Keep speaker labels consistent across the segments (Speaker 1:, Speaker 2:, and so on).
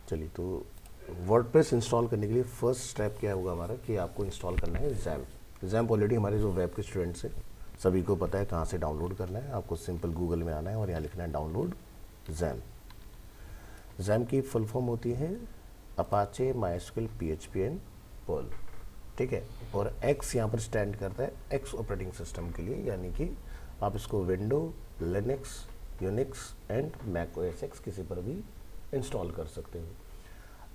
Speaker 1: चलिए, तो WordPress install करने के लिए फर्स्ट स्टेप क्या होगा हमारा कि आपको इंस्टॉल करना है जैम्प। जैम्प ऑलरेडी हमारे जो वेब के स्टूडेंट्स हैं सभी को पता है कहाँ से डाउनलोड करना है। आपको सिंपल गूगल में आना है और यहाँ लिखना है डाउनलोड जैम्प। जैम्प की फुल फॉर्म होती है Apache MySQL PHP and pearl, ठीक है। और एक्स यहाँ पर स्टैंड करता है एक्स ऑपरेटिंग सिस्टम के लिए, यानी कि आप इसको window, Linux, Unix and Mac OS X किसी पर भी इंस्टॉल कर सकते हो।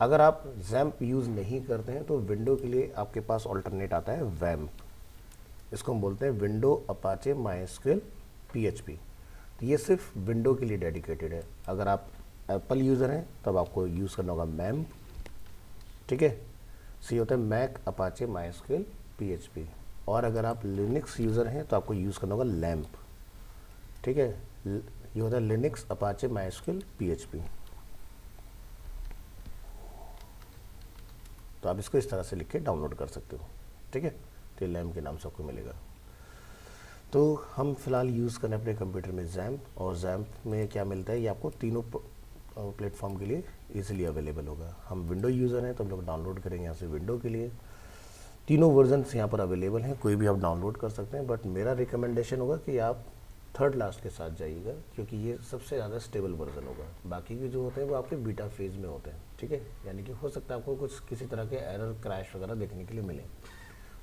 Speaker 1: अगर आप जैम्प यूज़ नहीं करते हैं तो विंडो के लिए आपके पास ऑल्टरनेट आता है वैम्प। इसको हम बोलते हैं विंडो अपाचे माइस्क्यूएल पीएचपी। तो ये सिर्फ विंडो के लिए डेडिकेटेड है। अगर आप एप्पल यूज़र हैं तब आपको यूज़ करना होगा मैम्प, ठीक है। सी होता है मैक अपाचे माइस्क्यूएल पीएचपी। और अगर आप लिनक्स यूज़र हैं तो आपको यूज़ करना होगा लैम्प, ठीक है। ये होता है लिनक्स अपाचे माइस्क्यूएल पीएचपी। तो आप इसको इस तरह से लिख के डाउनलोड कर सकते हो, ठीक है। तो लैम्प के नाम से आपको मिलेगा। तो हम फिलहाल यूज़ करें अपने कंप्यूटर में जैम्प, और जैम्प में क्या मिलता है, ये आपको तीनों प्लेटफॉर्म के लिए इजीली अवेलेबल होगा। हम विंडो यूज़र हैं तो हम लोग डाउनलोड करेंगे यहाँ से विंडो के लिए। तीनों वर्जन्स यहाँ पर अवेलेबल हैं, कोई भी आप डाउनलोड कर सकते हैं। बट मेरा रिकमेंडेशन होगा कि आप थर्ड लास्ट के साथ जाइएगा, क्योंकि ये सबसे ज़्यादा स्टेबल वर्जन होगा। बाकी के जो होते हैं वो आपके बीटा फेज में होते हैं, ठीक है। यानी कि हो सकता है आपको कुछ किसी तरह के एरर, क्रैश वगैरह देखने के लिए मिले,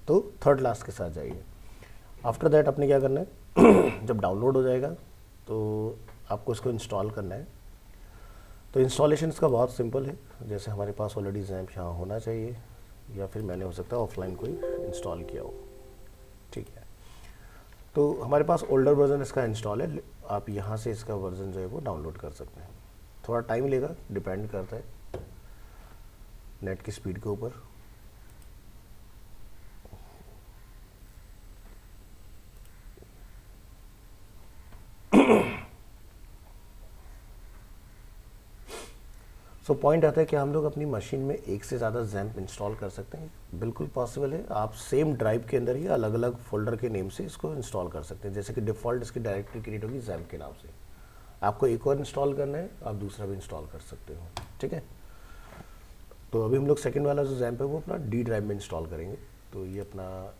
Speaker 1: तो थर्ड लास्ट के साथ जाइए। आफ्टर दैट आपने क्या करना है जब डाउनलोड हो जाएगा तो आपको इसको इंस्टॉल करना है। तो इंस्टॉलेशन इसका बहुत सिंपल है। जैसे हमारे पास ऑलरेडी जैम्प यहाँ होना चाहिए, या फिर मैंने हो सकता है ऑफलाइन कोई इंस्टॉल किया हो, ठीक है। तो हमारे पास ओल्डर वर्जन इसका इंस्टॉल है, आप यहाँ से इसका वर्जन जो है वो डाउनलोड कर सकते हैं। थोड़ा टाइम लेगा, डिपेंड करता है नेट की स्पीड के ऊपर। सो पॉइंट आता है कि हम लोग अपनी मशीन में एक से ज़्यादा जैम्प इंस्टॉल कर सकते हैं। बिल्कुल पॉसिबल है, आप सेम ड्राइव के अंदर ही अलग अलग फोल्डर के नेम से इसको इंस्टॉल कर सकते हैं। जैसे कि डिफ़ॉल्ट इसकी डायरेक्टरी क्रिएट होगी जैम्प के नाम से, आपको एक और इंस्टॉल करना है आप दूसरा भी इंस्टॉल कर सकते हो, ठीक है। तो अभी हम लोग सेकेंड वाला जो जैम्प है वो अपना डी ड्राइव में इंस्टॉल करेंगे। तो ये अपना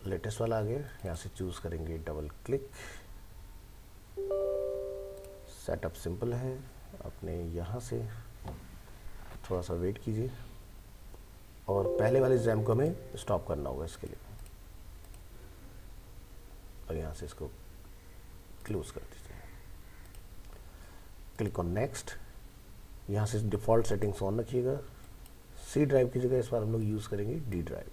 Speaker 1: लेटेस्ट वाला आ गया, यहाँ से चूज़ करेंगे, डबल क्लिक। सेटअप सिंपल है, अपने यहाँ से थोड़ा सा वेट कीजिए, और पहले वाले जैम्प को हमें स्टॉप करना होगा इसके लिए, और यहाँ से इसको क्लोज कर दीजिए। Click on next. यहाँ से डिफ़ॉल्ट सेटिंग्स ऑन रखिएगा। सी ड्राइव की जगह इस बार हम लोग यूज़ करेंगे D drive.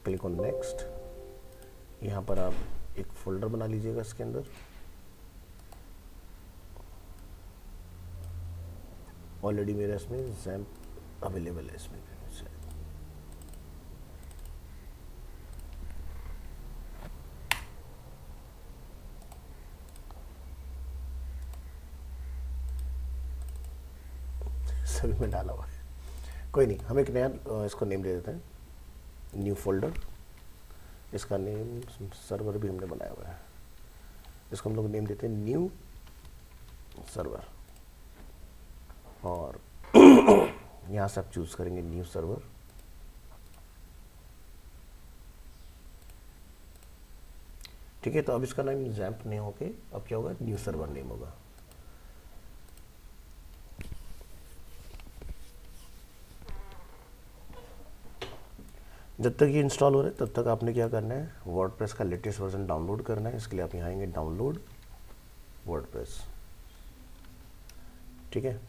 Speaker 1: Click on next. यहाँ पर आप एक फोल्डर बना लीजिएगा इसके अंदर। ऑलरेडी मेरा इसमें जैम्प अवेलेबल है इसमें से। सभी में डाला हुआ है, कोई नहीं, हम एक नया इसको नेम दे देते हैं, न्यू फोल्डर। इसका नेम सर्वर भी हमने बनाया हुआ है, इसको हम लोग नेम देते हैं न्यू सर्वर। और यहाँ से आप चूज़ करेंगे न्यू सर्वर। ठीक है, तो अब इसका नाम जैम्प नहीं होके अब क्या होगा, न्यू सर्वर नेम होगा। जब तक ये इंस्टॉल हो रहा है तब तक आपने क्या करना है, वर्डप्रेस का लेटेस्ट वर्जन डाउनलोड करना है। इसके लिए आप यहाँ आएंगे डाउनलोड वर्डप्रेस, ठीक है।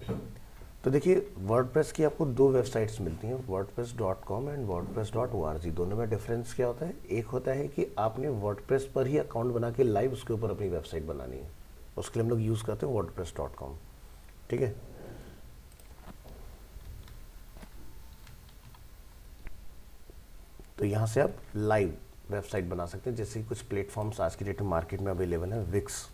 Speaker 1: तो देखिए वर्डप्रेस की आपको दो वेबसाइट्स मिलती हैं, wordpress.com एंड wordpress.org। दोनों में डिफरेंस क्या होता है, एक होता है कि आपने वर्डप्रेस पर ही अकाउंट बना के लाइव उसके ऊपर अपनी वेबसाइट बनानी है, उसके लिए हम लोग यूज़ करते हैं wordpress.com, ठीक है। तो यहाँ से आप लाइव वेबसाइट बना सकते हैं। जैसे कुछ प्लेटफॉर्म्स आज की डेट में मार्केट में अवेलेबल है, विक्स।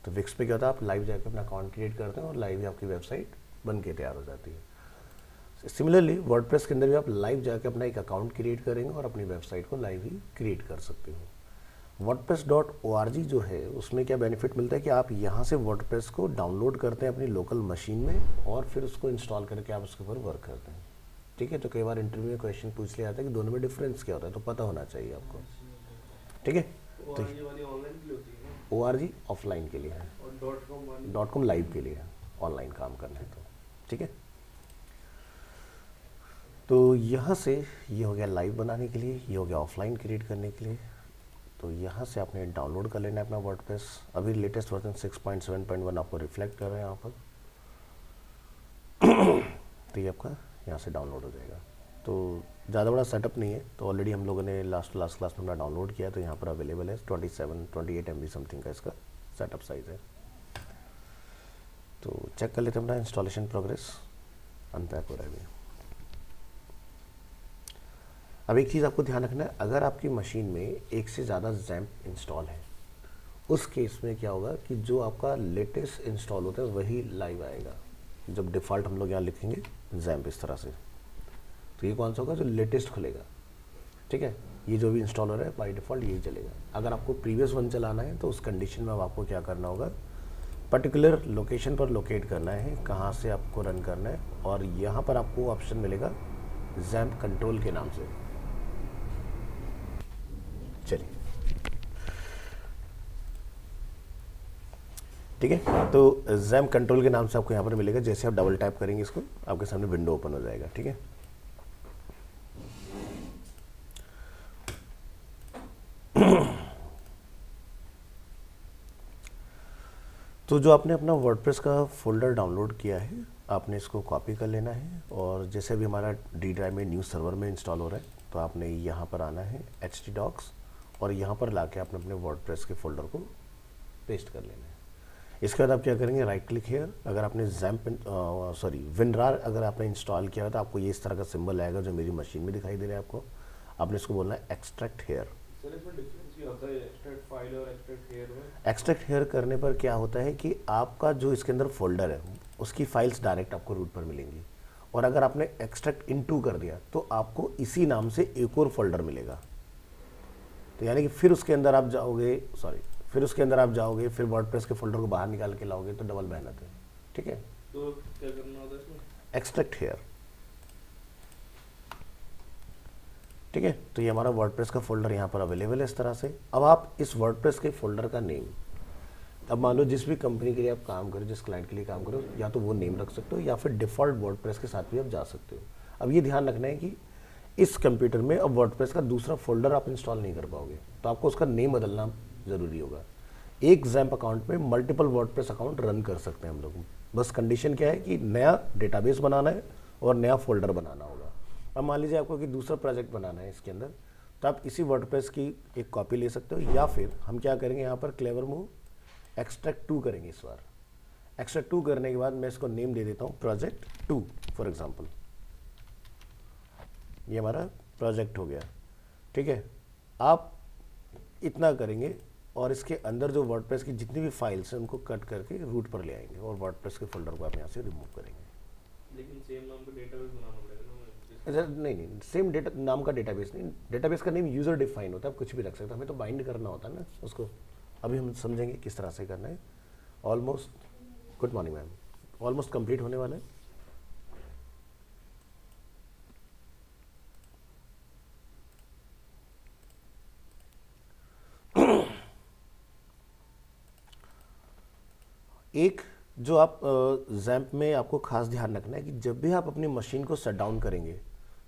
Speaker 1: तो विक्स पे क्या होता है, आप लाइव जाकर अपना अकाउंट क्रिएट करते हैं और लाइव ही आपकी वेबसाइट बन के तैयार हो जाती है। सिमिलरली वर्डप्रेस के अंदर भी आप लाइव जाकर अपना एक अकाउंट क्रिएट करेंगे और अपनी वेबसाइट को लाइव ही क्रिएट कर सकते हो। wordpress.org जो है उसमें क्या बेनिफिट मिलता है कि आप यहाँ से वर्डप्रेस को डाउनलोड करते हैं अपनी लोकल मशीन में और फिर उसको इंस्टॉल करके आप उसके ऊपर वर्क करते हैं। ठीक है, तो कई बार इंटरव्यू में क्वेश्चन पूछ लिया जाता है कि दोनों में डिफरेंस क्या होता है, तो पता होना चाहिए आपको। ठीक है, तो ORG ऑफलाइन के लिए है, .com लाइव के लिए है, ऑनलाइन काम करना है तो। ठीक है, तो यहाँ से ये हो गया लाइव बनाने के लिए, ये हो गया ऑफलाइन क्रिएट करने के लिए। तो यहाँ से आपने डाउनलोड कर लेना है अपना वर्डप्रेस। अभी लेटेस्ट वर्जन 6.7.1 आपको रिफ्लेक्ट कर रहे हैं यहाँ पर। तो ये आपका यहाँ से डाउनलोड हो जाएगा। तो ज़्यादा बड़ा सेटअप नहीं है, तो ऑलरेडी हम लोगों ने लास्ट क्लास में अपना डाउनलोड किया, तो यहाँ पर अवेलेबल है 28 MB समथिंग का इसका सेटअप साइज़ है। तो चेक कर लेते हैं अपना इंस्टॉलेशन प्रोग्रेस। अनपैक हो रहा है अभी। अब एक चीज़ आपको ध्यान रखना है, अगर आपकी मशीन में एक से ज़्यादा जैम्प इंस्टॉल है, उस केस में क्या होगा कि जो आपका लेटेस्ट इंस्टॉल होता है वही लाइव आएगा। जब डिफ़ॉल्ट हम लोग यहाँ लिखेंगे जैम्प इस तरह से, तो ये कौन सा होगा, जो लेटेस्ट खुलेगा। ठीक है, ये जो भी इंस्टॉल हो रहा है बाय डिफ़ॉल्ट यही चलेगा। अगर आपको प्रीवियस वन चलाना है तो उस कंडीशन में अब आपको क्या करना होगा, पर्टिकुलर लोकेशन पर लोकेट करना है कहाँ से आपको रन करना है, और यहाँ पर आपको ऑप्शन मिलेगा जैम्प कंट्रोल के नाम से। चलिए ठीक है, तो जैम्प कंट्रोल के नाम से आपको यहाँ पर मिलेगा। जैसे आप डबल टैप करेंगे इसको, आपके सामने विंडो ओपन हो जाएगा। ठीक है, तो जो आपने अपना वर्डप्रेस का फोल्डर डाउनलोड किया है, आपने इसको कॉपी कर लेना है, और जैसे भी हमारा डी ड्राइव में न्यू सर्वर में इंस्टॉल हो रहा है, तो आपने यहाँ पर आना है htdocs, और यहाँ पर लाके आपने अपने वर्डप्रेस के फोल्डर को पेस्ट कर लेना है। इसके बाद आप क्या करेंगे, राइट क्लिक हेयर। अगर आपने WinRAR अगर आपने इंस्टॉल किया है तो आपको ये इस तरह का सिंबल आएगा जो मेरी मशीन में दिखाई दे रहा है आपको। आपने इसको बोलना है एक्सट्रैक्ट हेयर। एक्सट्रैक्ट हेयर करने पर क्या होता है कि आपका जो इसके अंदर फोल्डर है उसकी फाइल्स डायरेक्ट आपको रूट पर मिलेंगी, और अगर आपने एक्सट्रैक्ट इनटू कर दिया तो आपको इसी नाम से एक और फोल्डर मिलेगा। तो यानी कि फिर उसके अंदर आप जाओगे, फिर वर्डप्रेस के फोल्डर को बाहर निकाल के लाओगे तो डबल मेहनत है। ठीक है,
Speaker 2: तो क्या करना होता है इसमें?
Speaker 1: Extract hair. ठीक है, तो ये हमारा वर्डप्रेस का फोल्डर यहाँ पर अवेलेबल है इस तरह से। अब आप इस वर्डप्रेस के फोल्डर का नेम, अब मान लो जिस भी कंपनी के लिए आप काम करो, जिस क्लाइंट के लिए काम करो, या तो वो नेम रख सकते हो या फिर डिफ़ॉल्ट वर्डप्रेस के साथ भी आप जा सकते हो। अब ये ध्यान रखना है कि इस कंप्यूटर में अब वर्डप्रेस का दूसरा फोल्डर आप इंस्टॉल नहीं कर पाओगे, तो आपको उसका नेम बदलना ज़रूरी होगा। एक जैम्प अकाउंट में मल्टीपल वर्डप्रेस अकाउंट रन कर सकते हैं हम लोग। बस कंडीशन क्या है कि नया डेटाबेस बनाना है और नया फोल्डर बनाना होगा। अब मान लीजिए आपको कि दूसरा प्रोजेक्ट बनाना है इसके अंदर, तो आप इसी वर्डप्रेस की एक कॉपी ले सकते हो, या फिर हम क्या करेंगे, यहाँ पर क्लेवर मूव एक्सट्रैक्ट 2 करेंगे। इस बार एक्सट्रैक्ट 2 करने के बाद मैं इसको नेम दे देता हूँ प्रोजेक्ट 2 फॉर एग्जाम्पल। ये हमारा प्रोजेक्ट हो गया। ठीक है, आप इतना करेंगे और इसके अंदर जो वर्डप्रेस की जितनी भी फाइल्स हैं उनको कट करके रूट पर ले आएंगे और वर्डप्रेस के फोल्डर को आप यहाँ से रिमूव करेंगे।
Speaker 2: लेकिन सेम नाम का डेटाबेस बनाना पड़ेगा ना?
Speaker 1: नहीं, सेम डेटा नाम का डेटाबेस नहीं, डेटाबेस का नेम यूज़र डिफाइन होता है, आप कुछ भी रख सकते हैं, हमें तो बाइंड करना होता है ना उसको। अभी हम समझेंगे किस तरह से करना है। Almost, good morning ma'am, almost complete होने वाला है। एक जो आप जैम्प में आपको खास ध्यान रखना है कि जब भी आप अपनी मशीन को शट डाउन करेंगे,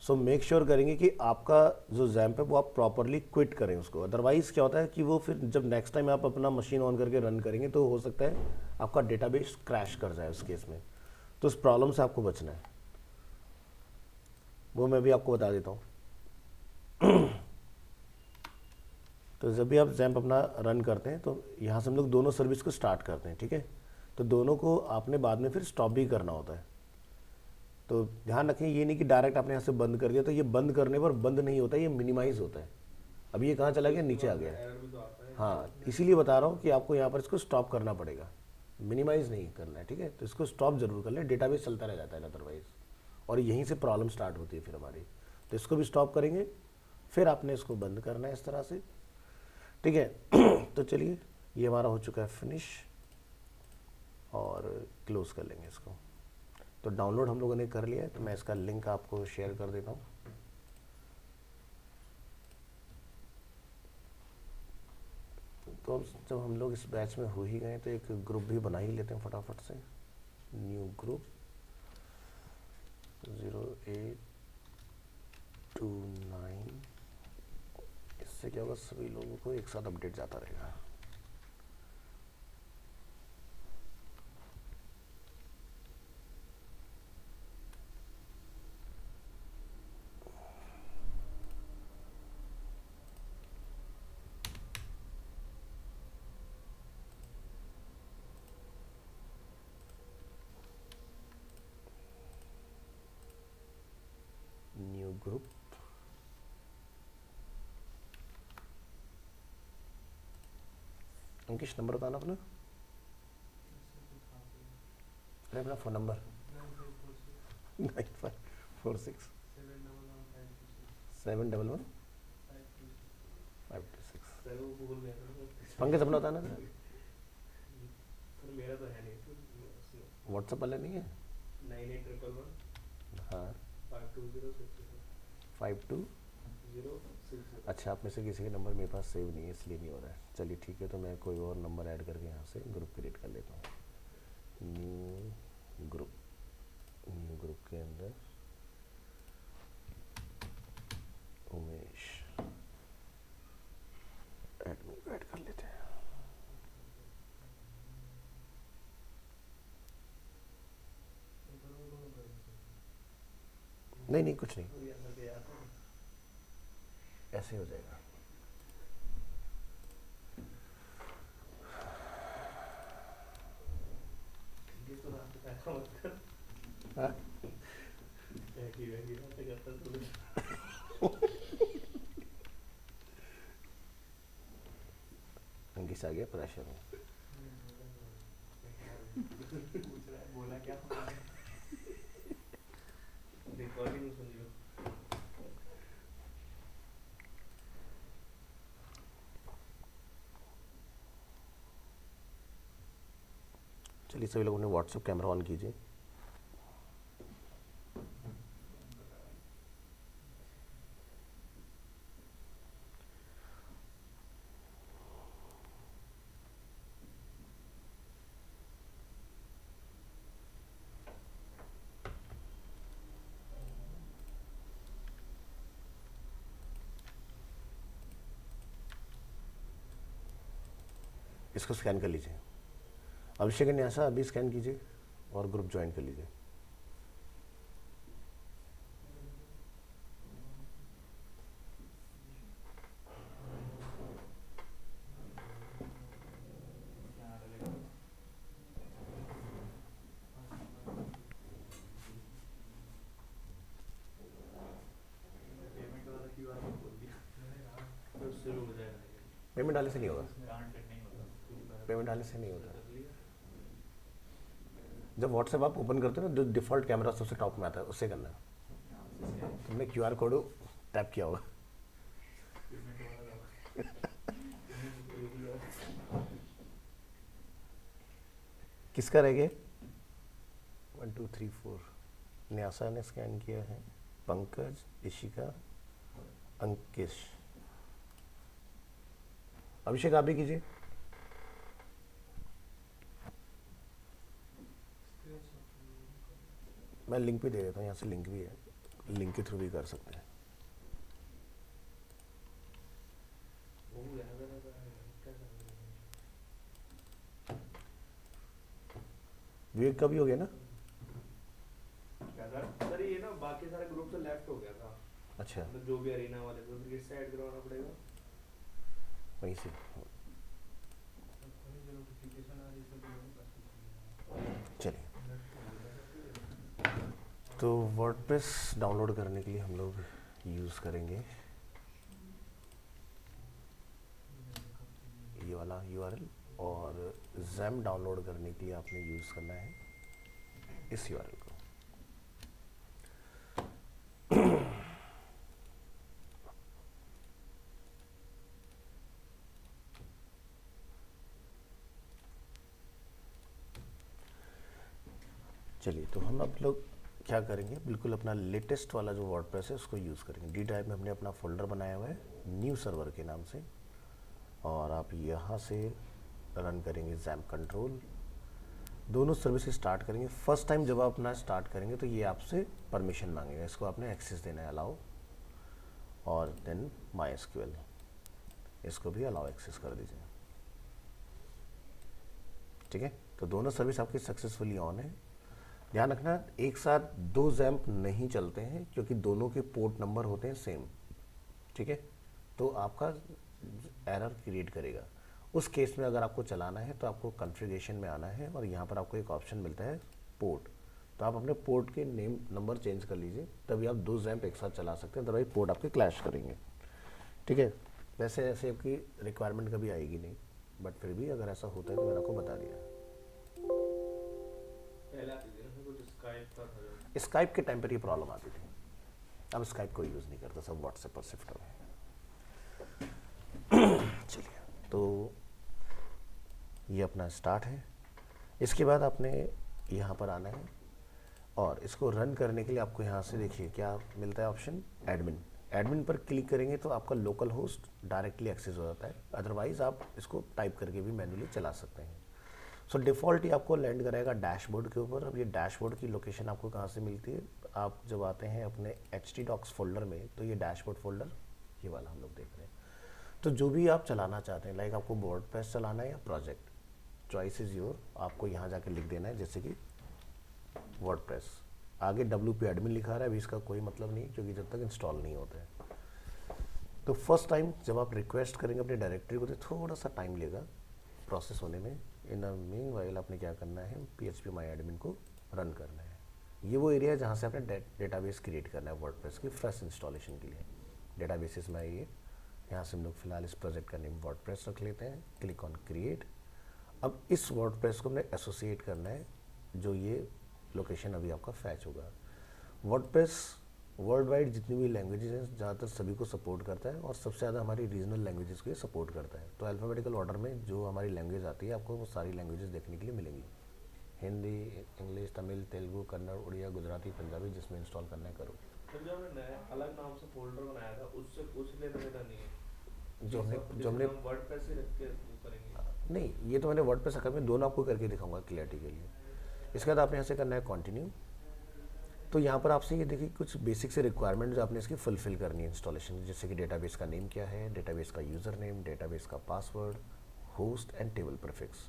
Speaker 1: सो मेक श्योर करेंगे कि आपका जो जैम्प है वो आप प्रॉपरली क्विट करें उसको। अदरवाइज़ क्या होता है कि वो फिर जब नेक्स्ट टाइम आप अपना मशीन ऑन करके रन करेंगे तो हो सकता है आपका डेटाबेस क्रैश कर जाए उस केस में। तो उस प्रॉब्लम से आपको बचना है, वो मैं भी आपको बता देता हूँ। तो जब भी आप जैम्प अपना रन करते हैं तो यहाँ से हम लोग दोनों सर्विस को स्टार्ट करते हैं। ठीक है, तो दोनों को आपने बाद में फिर स्टॉप भी करना होता है। तो ध्यान रखें, ये नहीं कि डायरेक्ट आपने यहाँ से बंद कर दिया, तो ये बंद करने पर बंद नहीं होता, ये मिनिमाइज होता है। अब ये कहाँ चला गया, नीचे आ गया। हाँ, इसीलिए बता रहा हूँ कि आपको यहाँ पर इसको स्टॉप करना पड़ेगा, मिनिमाइज नहीं करना है। ठीक है, तो इसको स्टॉप जरूर कर लें, डेटाबेस चलता रह जाता है अदरवाइज, और यहीं से प्रॉब्लम स्टार्ट होती है फिर हमारी। तो इसको भी स्टॉप करेंगे, फिर आपने इसको बंद करना है इस तरह से। ठीक है। तो चलिए ये हमारा हो चुका है फिनिश और क्लोज कर लेंगे इसको। तो डाउनलोड हम लोगों ने कर लिया है, तो मैं इसका लिंक आपको शेयर कर देता हूँ। तो जब हम लोग इस बैच में हो ही गए तो एक ग्रुप भी बना ही लेते हैं फटाफट से। New group 0829। इससे क्या होगा, सभी लोगों को एक साथ अपडेट जाता रहेगा। न्यू ग्रुप अंकिश, नंबर बताना अपना। अरे अपना फ़ोन नंबर 9546 711 526।
Speaker 2: सर वो गूगल में आता है
Speaker 1: पंकज अपना बताना था।
Speaker 2: सर मेरा तो है नहीं उसमें
Speaker 1: व्हाट्सएप वाला नहीं है?
Speaker 2: 9811
Speaker 1: हाँ
Speaker 2: 52066
Speaker 1: 52। अच्छा, आप में से किसी का नंबर मेरे पास सेव नहीं है इसलिए नहीं हो रहा है। चलिए ठीक है, तो मैं कोई और नंबर ऐड करके यहाँ से ग्रुप क्रिएट कर लेता हूँ। न्यू ग्रुप के अंदर उमेश एडमिन को ऐड कर लेते हैं। नहीं नहीं कुछ नहीं, ऐसे हो जाएगा। हाँ? अंकित आ गया प्रेशर में।
Speaker 2: बोला क्या रिकॉर्डिंग सुन लो।
Speaker 1: चलिए सभी लोगों ने व्हाट्सएप कैमरा ऑन कीजिए। इसको स्कैन कर लीजिए। अभिषेक न्यासा अभी स्कैन कीजिए और ग्रुप ज्वाइन कर लीजिए।
Speaker 2: पेमेंट वाला क्यूआर कोड बोल दिया तो उससे हो जाएगा।
Speaker 1: पेमेंट डालने से नहीं होगा,
Speaker 2: कार्ड फिट नहीं होता।
Speaker 1: पेमेंट डालने से नहीं होता।
Speaker 2: कर लिया।
Speaker 1: जब व्हाट्सएप आप ओपन करते हो ना, जो डिफ़ॉल्ट कैमरा सबसे टॉप में आता है उससे करना है। तुमने क्यूआर कोड टैप किया होगा।
Speaker 2: पेमेंट वाला दवा।
Speaker 1: किसका रह गया? 1 2 3 4 न्यासा ने स्कैन किया है, पंकज, इशिका, अंकिश। अभिषेक आप भी कीजिए। मैं लिंक भी दे देता हूँ, यहाँ से लिंक भी है, लिंक के थ्रू भी कर सकते हैं।
Speaker 2: वो यहाँ पे रहता है, क्या कर रहे हैं?
Speaker 1: विवेक का भी हो गया ना?
Speaker 2: क्या सर ये ना बाकी सारे ग्रुप से लेफ्ट हो गया था।
Speaker 1: अच्छा,
Speaker 2: मतलब जो भी अरीना वाले तो फिर किससे ऐड करवाना पड़ेगा?
Speaker 1: वहीं से। चलिए, तो वर्डप्रेस डाउनलोड करने के लिए हम लोग यूज़ करेंगे ये वाला यूआरएल, और ज़ैम डाउनलोड करने के लिए आपने यूज़ करना है इस यूआरएल को। चलिए, तो हम आप लोग क्या करेंगे, बिल्कुल अपना लेटेस्ट वाला जो वर्डप्रेस है उसको यूज़ करेंगे। डी ड्राइव में हमने अपना फोल्डर बनाया हुआ है न्यू सर्वर के नाम से, और आप यहाँ से रन करेंगे जैम्प कंट्रोल। दोनों सर्विस स्टार्ट करेंगे। फर्स्ट टाइम जब आप अपना स्टार्ट करेंगे तो ये आपसे परमिशन मांगेगा, इसको आपने एक्सेस देना है, अलाउ, और देन माई एसक्यूएल, इसको भी अलाउ एक्सेस कर दीजिए। ठीक है, तो दोनों सर्विस आपकी सक्सेसफुली ऑन है। ध्यान रखना, एक साथ दो जैम्प नहीं चलते हैं क्योंकि दोनों के पोर्ट नंबर होते हैं सेम। ठीक है, तो आपका एरर क्रिएट करेगा। उस केस में अगर आपको चलाना है तो आपको कॉन्फ़िगरेशन में आना है और यहाँ पर आपको एक ऑप्शन मिलता है पोर्ट, तो आप अपने पोर्ट के नेम नंबर चेंज कर लीजिए, तभी आप दो जैम्प एक साथ चला सकते हैं, अदरवाइज पोर्ट आपके क्लैश करेंगे। ठीक है, वैसे ऐसे आपकी रिक्वायरमेंट कभी आएगी नहीं, बट फिर भी अगर ऐसा होता है तो मैंने आपको बता दिया।
Speaker 2: पहले आती थी ना कुछ स्काइप का था जो।
Speaker 1: स्काइप के टाइम पर ये प्रॉब्लम आती थी, अब स्काइप को यूज़ नहीं करता, सब व्हाट्सएप पर शिफ्ट हो गए। चलिए, तो ये अपना स्टार्ट है। इसके बाद आपने यहाँ पर आना है और इसको रन करने के लिए आपको यहाँ से देखिए क्या मिलता है ऑप्शन, एडमिन। एडमिन पर क्लिक करेंगे तो आपका लोकल होस्ट डायरेक्टली एक्सेस हो जाता है, अदरवाइज़ आप इसको टाइप करके भी मैन्युअली चला सकते हैं। सो डिफ़ॉल्ट ही आपको लैंड कराएगा डैशबोर्ड के ऊपर। अब ये डैशबोर्ड की लोकेशन आपको कहाँ से मिलती है, आप जब आते हैं अपने htdocs फोल्डर में, तो ये डैशबोर्ड फोल्डर ये वाला हम लोग देख रहे हैं। तो जो भी आप चलाना चाहते हैं, लाइक आपको वर्डप्रेस चलाना है या प्रोजेक्ट, चॉइस इज़ योर। आपको यहाँ जाके लिख देना है जैसे कि वर्डप्रेस, आगे WP एडमिन लिखा रहा है, अभी इसका कोई मतलब नहीं क्योंकि जब तक इंस्टॉल नहीं होता है। तो फर्स्ट टाइम जब आप रिक्वेस्ट करेंगे अपनी डायरेक्टरी को तो थोड़ा सा टाइम लेगा प्रोसेस होने में। इन द मीन वाइल आपने क्या करना है, PHP माई एडमिन को रन करना है। ये वो एरिया है जहाँ से आपने डेटाबेस क्रिएट करना है वर्डप्रेस की फ्रेश इंस्टॉलेशन के लिए। डेटाबेसेस में आइए, यहाँ से हम लोग फिलहाल इस प्रोजेक्ट का नेम वर्डप्रेस रख लेते हैं, क्लिक ऑन क्रिएट। अब इस वर्डप्रेस को हमने एसोसिएट करना है, जो ये लोकेशन अभी आपका फैच होगा। वर्डप्रेस वर्ल्ड वाइड जितनी भी लैंग्वेजेस हैं ज़्यादातर सभी को सपोर्ट करता है, और सबसे ज़्यादा हमारी रीजनल लैंग्वेजेस को ये सपोर्ट करता है। तो अल्फ़ाबेटिकल ऑर्डर में जो हमारी लैंग्वेज आती है आपको वो सारी लैंग्वेजेस देखने के लिए मिलेंगी, हिंदी, इंग्लिश, तमिल, तेलुगु, कन्नड़, उड़िया, गुजराती, पंजाबी, जिसमें इंस्टॉल करना है करो।
Speaker 2: फिर जो हमने नया अलग नाम से फोल्डर बनाया था उससे कुछ लेना देना नहीं है।
Speaker 1: जो हमने
Speaker 2: हम वर्डप्रेस ही रख के वो करेंगे।
Speaker 1: नहीं, ये तो मैंने वर्डप्रेस अकाउंट में दोनों आपको करके दिखाऊंगा क्लियरिटी के लिए। इसके बाद आपने यहाँ से करना है कंटिन्यू। तो यहाँ पर आपसे ये देखिए कुछ बेसिक से रिक्वायरमेंट जो आपने इसकी फुलफिल करनी है इंस्टॉलेशन, जैसे कि डेटाबेस का नेम क्या है, डेटाबेस का यूज़र नेम, डेटाबेस का password, host and table prefix.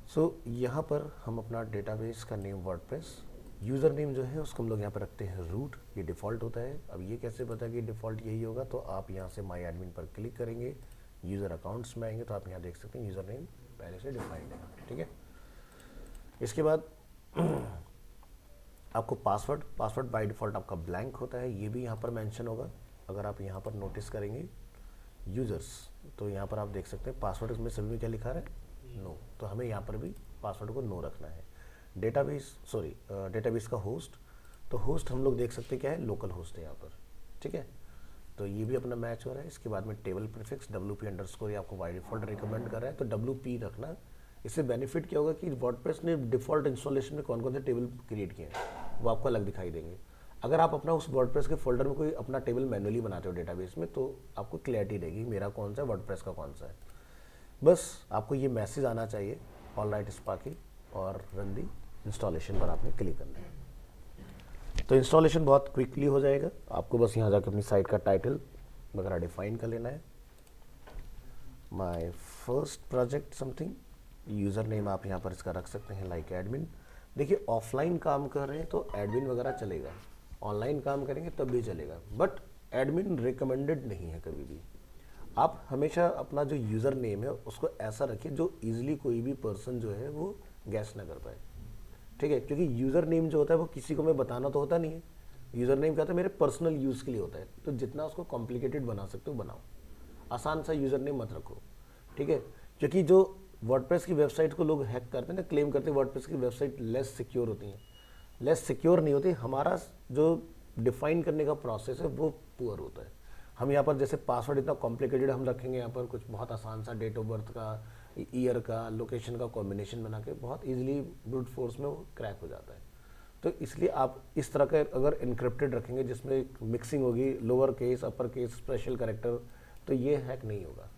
Speaker 1: So यहाँ पर हम अपना डेटाबेस का नेम वर्डप्रेस, यूज़र नेम जो है उसको हम लोग यहाँ पर रखते हैं रूट, ये डिफ़ॉल्ट होता है। अब ये कैसे पता कि डिफ़ॉल्ट यही होगा, तो आप यहाँ से माई एडमिन पर क्लिक करेंगे, यूज़र अकाउंट्स में आएंगे तो आप यहाँ देख सकते हैं यूज़र नेम पहले से डिफाइंड है। ठीक है, इसके बाद आपको पासवर्ड बाय डिफ़ॉल्ट आपका ब्लैंक होता है, ये भी यहाँ पर मेंशन होगा। अगर आप यहाँ पर नोटिस करेंगे यूज़र्स, तो यहाँ पर आप देख सकते हैं पासवर्ड में सभी में क्या लिखा है, नो, तो हमें यहाँ पर भी पासवर्ड को नो रखना है। डेटाबेस का होस्ट, तो होस्ट हम लोग देख सकते हैं क्या है, लोकल होस्ट है यहाँ पर। ठीक है, तो ये भी अपना मैच हो रहा है। इसके बाद में टेबल प्रीफिक्स WP अंडरस्कोर ये आपको बाय डिफ़ॉल्ट रिकमेंड कर रहा है, तो WP रखना। इससे बेनिफिट क्या होगा कि वर्डप्रेस ने डिफ़ॉल्ट इंस्टॉलेशन में कौन कौन से टेबल क्रिएट किए हैं वो आपको अलग दिखाई देंगे। अगर आप अपना उस वर्डप्रेस के फोल्डर में कोई अपना टेबल मैनुअली बनाते हो डेटाबेस में, तो आपको क्लैरिटी रहेगी मेरा कौन सा है, वर्डप्रेस का कौन सा है। बस आपको ये मैसेज आना चाहिए, ऑल राइट स्पार्की, और रन दी इंस्टॉलेशन पर आपने क्लिक करना है। तो इंस्टॉलेशन बहुत क्विकली हो जाएगा। आपको बस यहाँ जाकर अपनी साइट का टाइटल वगैरह डिफाइन कर लेना है, my first project something, user name आप यहाँ पर इसका रख सकते हैं लाइक एडमिन। देखिए ऑफलाइन काम कर रहे हैं तो एडमिन वगैरह चलेगा, ऑनलाइन काम करेंगे तब भी चलेगा, बट एडमिन रिकमेंडेड नहीं है कभी भी। आप हमेशा अपना जो यूज़र नेम है उसको ऐसा रखिए जो ईजिली कोई भी पर्सन जो है वो गैस ना कर पाए। ठीक है, क्योंकि यूज़र नेम जो होता है वो किसी को मैं बताना तो होता नहीं है। यूज़र नेम क्या होता है, मेरे पर्सनल यूज़ के लिए होता है, तो जितना उसको कॉम्प्लिकेटेड बना सकते हो बनाओ, आसान सा यूज़र नेम मत रखो। ठीक है, क्योंकि जो वर्डप्रेस की वेबसाइट को लोग हैक करते हैं ना, क्लेम करते हैं वर्डप्रेस की वेबसाइट लेस सिक्योर होती हैं, लेस सिक्योर नहीं होती, हमारा जो डिफाइन करने का प्रोसेस है वो पुअर होता है। हम यहाँ पर जैसे पासवर्ड इतना कॉम्प्लिकेटेड हम रखेंगे, यहाँ पर कुछ बहुत आसान सा डेट ऑफ बर्थ का, ईयर का, लोकेशन का कॉम्बिनेशन बना के बहुत इजीली ब्रूट फोर्स में वो क्रैक हो जाता है। तो इसलिए आप इस तरह का अगर इनक्रिप्टेड रखेंगे जिसमें मिक्सिंग होगी, lower case, upper case, special character, तो ये हैक नहीं होगा।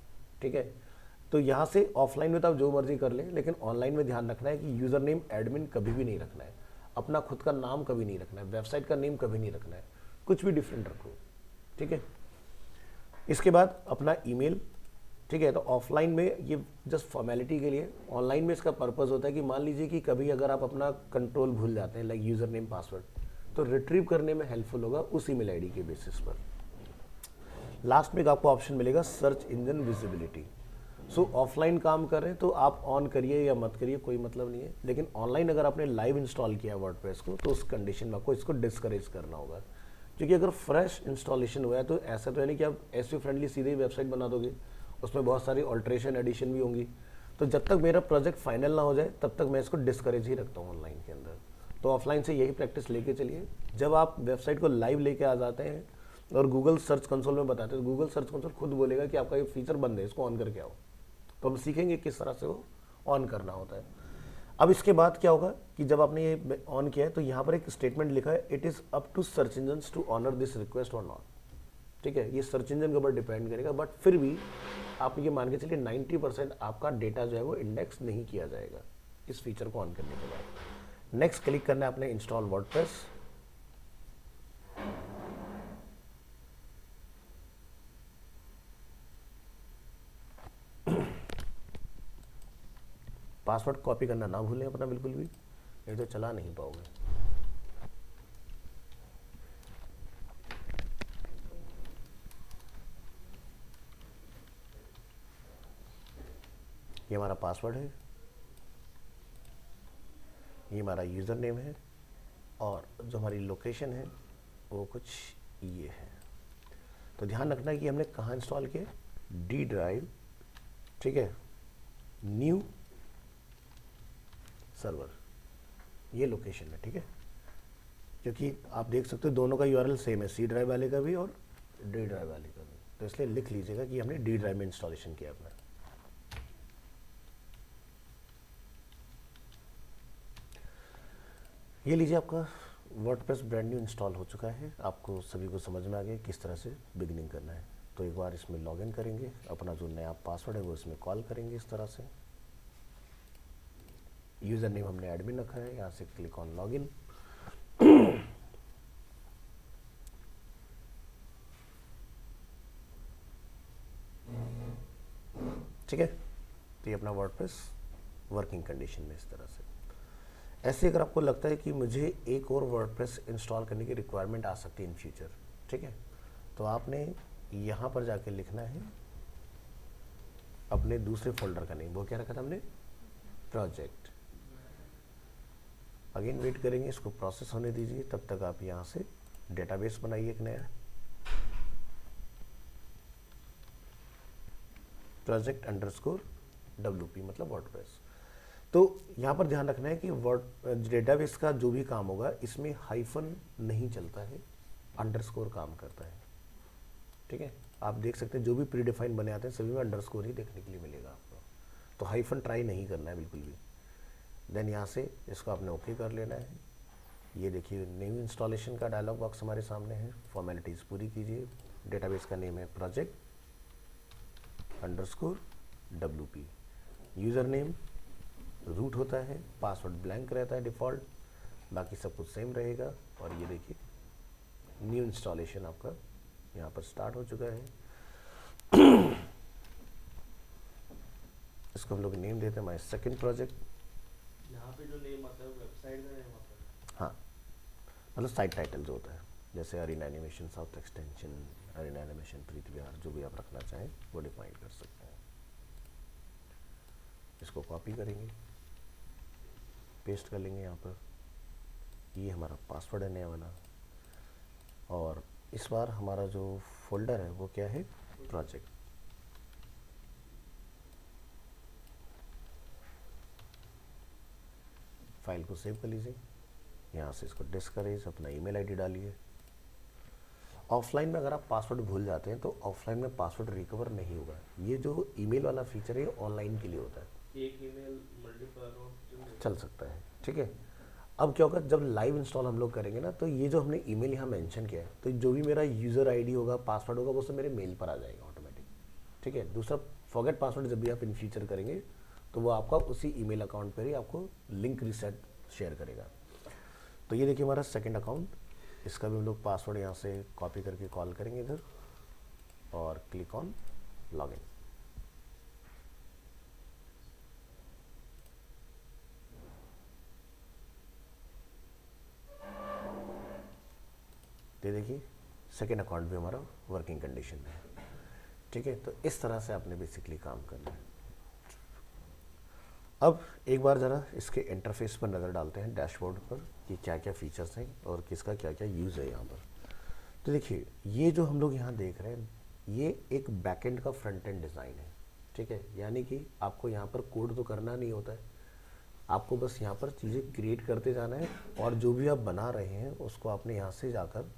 Speaker 1: ठीक है, तो यहाँ से ऑफलाइन में तो आप जो मर्जी कर लें, लेकिन ऑनलाइन में ध्यान रखना है कि यूज़र नेम एडमिन कभी भी नहीं रखना है, अपना खुद का नाम कभी नहीं रखना है, वेबसाइट का नेम कभी नहीं रखना है, कुछ भी डिफरेंट रखो। ठीक है, इसके बाद अपना ईमेल। ठीक है, तो ऑफलाइन में ये जस्ट फॉर्मेलिटी के लिए, ऑनलाइन में इसका पर्पस होता है कि मान लीजिए कि कभी अगर आप अपना कंट्रोल भूल जाते हैं, लाइक यूज़र नेम पासवर्ड, तो रिट्रीव करने में हेल्पफुल होगा उस ईमेल आईडी के बेसिस पर। लास्ट में एक आपको ऑप्शन मिलेगा सर्च इंजन विजिबिलिटी। सो ऑफलाइन काम कर रहे हैं तो आप ऑन करिए या मत करिए, कोई मतलब नहीं है, लेकिन ऑनलाइन अगर आपने लाइव इंस्टॉल किया वर्डप्रेस को तो उस कंडीशन में आपको इसको डिस्करेज करना होगा। क्योंकि अगर फ्रेश इंस्टॉलेशन हुआ है तो ऐसा तो है नहीं कि आप एसईओ फ्रेंडली सीधे ही वेबसाइट बना दोगे, उसमें बहुत सारी ऑल्ट्रेशन एडिशन भी होंगी। तो जब तक मेरा प्रोजेक्ट फाइनल ना हो जाए तब तक मैं इसको डिस्करेज ही रखता हूँ ऑनलाइन के अंदर। तो ऑफलाइन से यही प्रैक्टिस लेके चलिए। जब आप वेबसाइट को लाइव लेके आ जाते हैं और गूगल सर्च कंसोल में बताते हैं, तो गूगल सर्च कंसोल खुद बोलेगा कि आपका ये फीचर बंद है, इसको ऑन करके आओ। तो हम सीखेंगे किस तरह से वो ऑन करना होता है। अब इसके बाद क्या होगा कि जब आपने ये ऑन किया है तो यहाँ पर एक स्टेटमेंट लिखा है, it is up to search engine to honour this request और नॉट। ठीक है, ये सर्च इंजन के ऊपर डिपेंड करेगा, बट फिर भी आप ये मान के चलिए 90% आपका डेटा जो है वो इंडेक्स नहीं किया जाएगा इस फीचर को ऑन करने के बाद। नेक्स्ट क्लिक करना है आपने इंस्टॉल वर्डप्रेस। पासवर्ड कॉपी करना ना भूलें अपना बिल्कुल भी, नहीं तो चला नहीं पाओगे। ये हमारा पासवर्ड है, ये हमारा यूज़र नेम है, और जो हमारी लोकेशन है वो कुछ ये है। तो ध्यान रखना है कि हमने कहाँ इंस्टॉल किया, डी ड्राइव। ठीक है, न्यू सर्वर, ये लोकेशन है। ठीक है, क्योंकि आप देख सकते हो दोनों का यूआरएल सेम है, सी ड्राइव वाले का भी और डी ड्राइव वाले का भी, तो इसलिए लिख लीजिएगा कि हमने डी ड्राइव में इंस्टॉलेशन किया अपना। ये लीजिए, आपका वर्डप्रेस ब्रांड न्यू इंस्टॉल हो चुका है। आपको सभी को समझ में आ गया किस तरह से बिगिनिंग करना है। तो एक बार इसमें लॉगिन करेंगे, अपना जो नया पासवर्ड है वो इसमें कॉल करेंगे इस तरह से। यूज़र नेम हमने एडमिन रखा है, यहाँ से क्लिक ऑन लॉगिन। ठीक है, तो ये अपना वर्डप्रेस वर्किंग कंडीशन में इस तरह से। ऐसे अगर आपको लगता है कि मुझे एक और वर्डप्रेस इंस्टॉल करने की रिक्वायरमेंट आ सकती है इन फ्यूचर, ठीक है, तो आपने यहाँ पर जाके लिखना है अपने दूसरे फोल्डर का नेम। वो क्या रखा था हमने, प्रोजेक्ट। अगेन वेट करेंगे, इसको प्रोसेस होने दीजिए, तब तक आप यहाँ से डेटाबेस बनाइए एक नया, प्रोजेक्ट अंडरस्कोर WP, मतलब वर्डप्रेस। तो यहाँ पर ध्यान रखना है कि वर्ड डेटाबेस का जो भी काम होगा इसमें हाइफन नहीं चलता है, अंडरस्कोर काम करता है। ठीक है, आप देख सकते हैं जो भी प्री डिफाइन बने आते हैं सभी में अंडरस्कोर ही देखने के लिए मिलेगा आपको, तो हाइफन ट्राई नहीं करना है बिल्कुल भी। देन यहाँ से इसको आपने ओके कर लेना है। ये देखिए न्यू इंस्टॉलेशन का डायलॉग बॉक्स हमारे सामने है, फॉर्मेलिटीज़ पूरी कीजिए। डेटाबेस का नेम है project underscore WP, user name root होता है, पासवर्ड ब्लैंक रहता है डिफ़ॉल्ट, बाकी सब कुछ सेम रहेगा। और ये देखिए न्यू इंस्टॉलेशन आपका यहाँ पर स्टार्ट हो चुका है। इसको हम लोग नेम देते हैं माय सेकंड प्रोजेक्ट।
Speaker 2: यहाँ पे जो नेम आता है वेबसाइट का नेम आता है।
Speaker 1: हाँ, मतलब साइट टाइटल जो होता है, जैसे Arena Animation South Extension, Arena Animation Preeti Vihar, जो भी आप रखना चाहें वो डिफाइन कर सकते हैं। इसको कॉपी करेंगे, पेस्ट कर लेंगे यहाँ पर। ये हमारा पासवर्ड है नया वाला, और इस बार हमारा जो फोल्डर है वो क्या है, प्रोजेक्ट। फाइल को सेव कर लीजिए, यहाँ से इसको डिस्करेज, अपना ईमेल आईडी डालिए, ऑफलाइन में अगर आप पासवर्ड भूल जाते हैं तो ऑफलाइन में पासवर्ड रिकवर नहीं होगा। ये जो ईमेल वाला फीचर है ऑनलाइन के लिए होता है,
Speaker 2: एक ईमेल मल्टीपल अकाउंट
Speaker 1: चल सकता है। ठीक है, अब क्या होगा जब लाइव इंस्टॉल हम लोग करेंगे ना, तो ये जो हमने ईमेल यहाँ मेंशन किया है, तो जो भी मेरा यूज़र आईडी होगा, पासवर्ड होगा, वो सब मेरे मेल पर आ जाएगा ऑटोमेटिक। ठीक है, दूसरा फॉरगेट पासवर्ड जब भी आप इन फ्यूचर करेंगे तो वो आपका उसी ईमेल अकाउंट पर ही आपको लिंक रिसेट शेयर करेगा। तो ये देखिए हमारा सेकंड अकाउंट, इसका भी हम लोग पासवर्ड यहाँ से कॉपी करके कॉल करेंगे इधर और क्लिक ऑन लॉगिन। ये देखिए सेकेंड अकाउंट भी हमारा वर्किंग कंडीशन में है। ठीक है, तो इस तरह से आपने बेसिकली काम करना है। अब एक बार ज़रा इसके इंटरफेस पर नज़र डालते हैं, डैशबोर्ड पर कि क्या क्या फीचर्स हैं और किसका क्या क्या यूज़ है यहाँ पर। तो देखिए ये जो हम लोग यहाँ देख रहे हैं ये एक बैकएंड का फ्रंट एंड डिज़ाइन है। ठीक है, यानी कि आपको यहाँ पर कोड तो करना नहीं होता है, आपको बस यहाँ पर चीज़ें क्रिएट करते जाना है और जो भी आप बना रहे हैं उसको आपने यहाँ से जाकर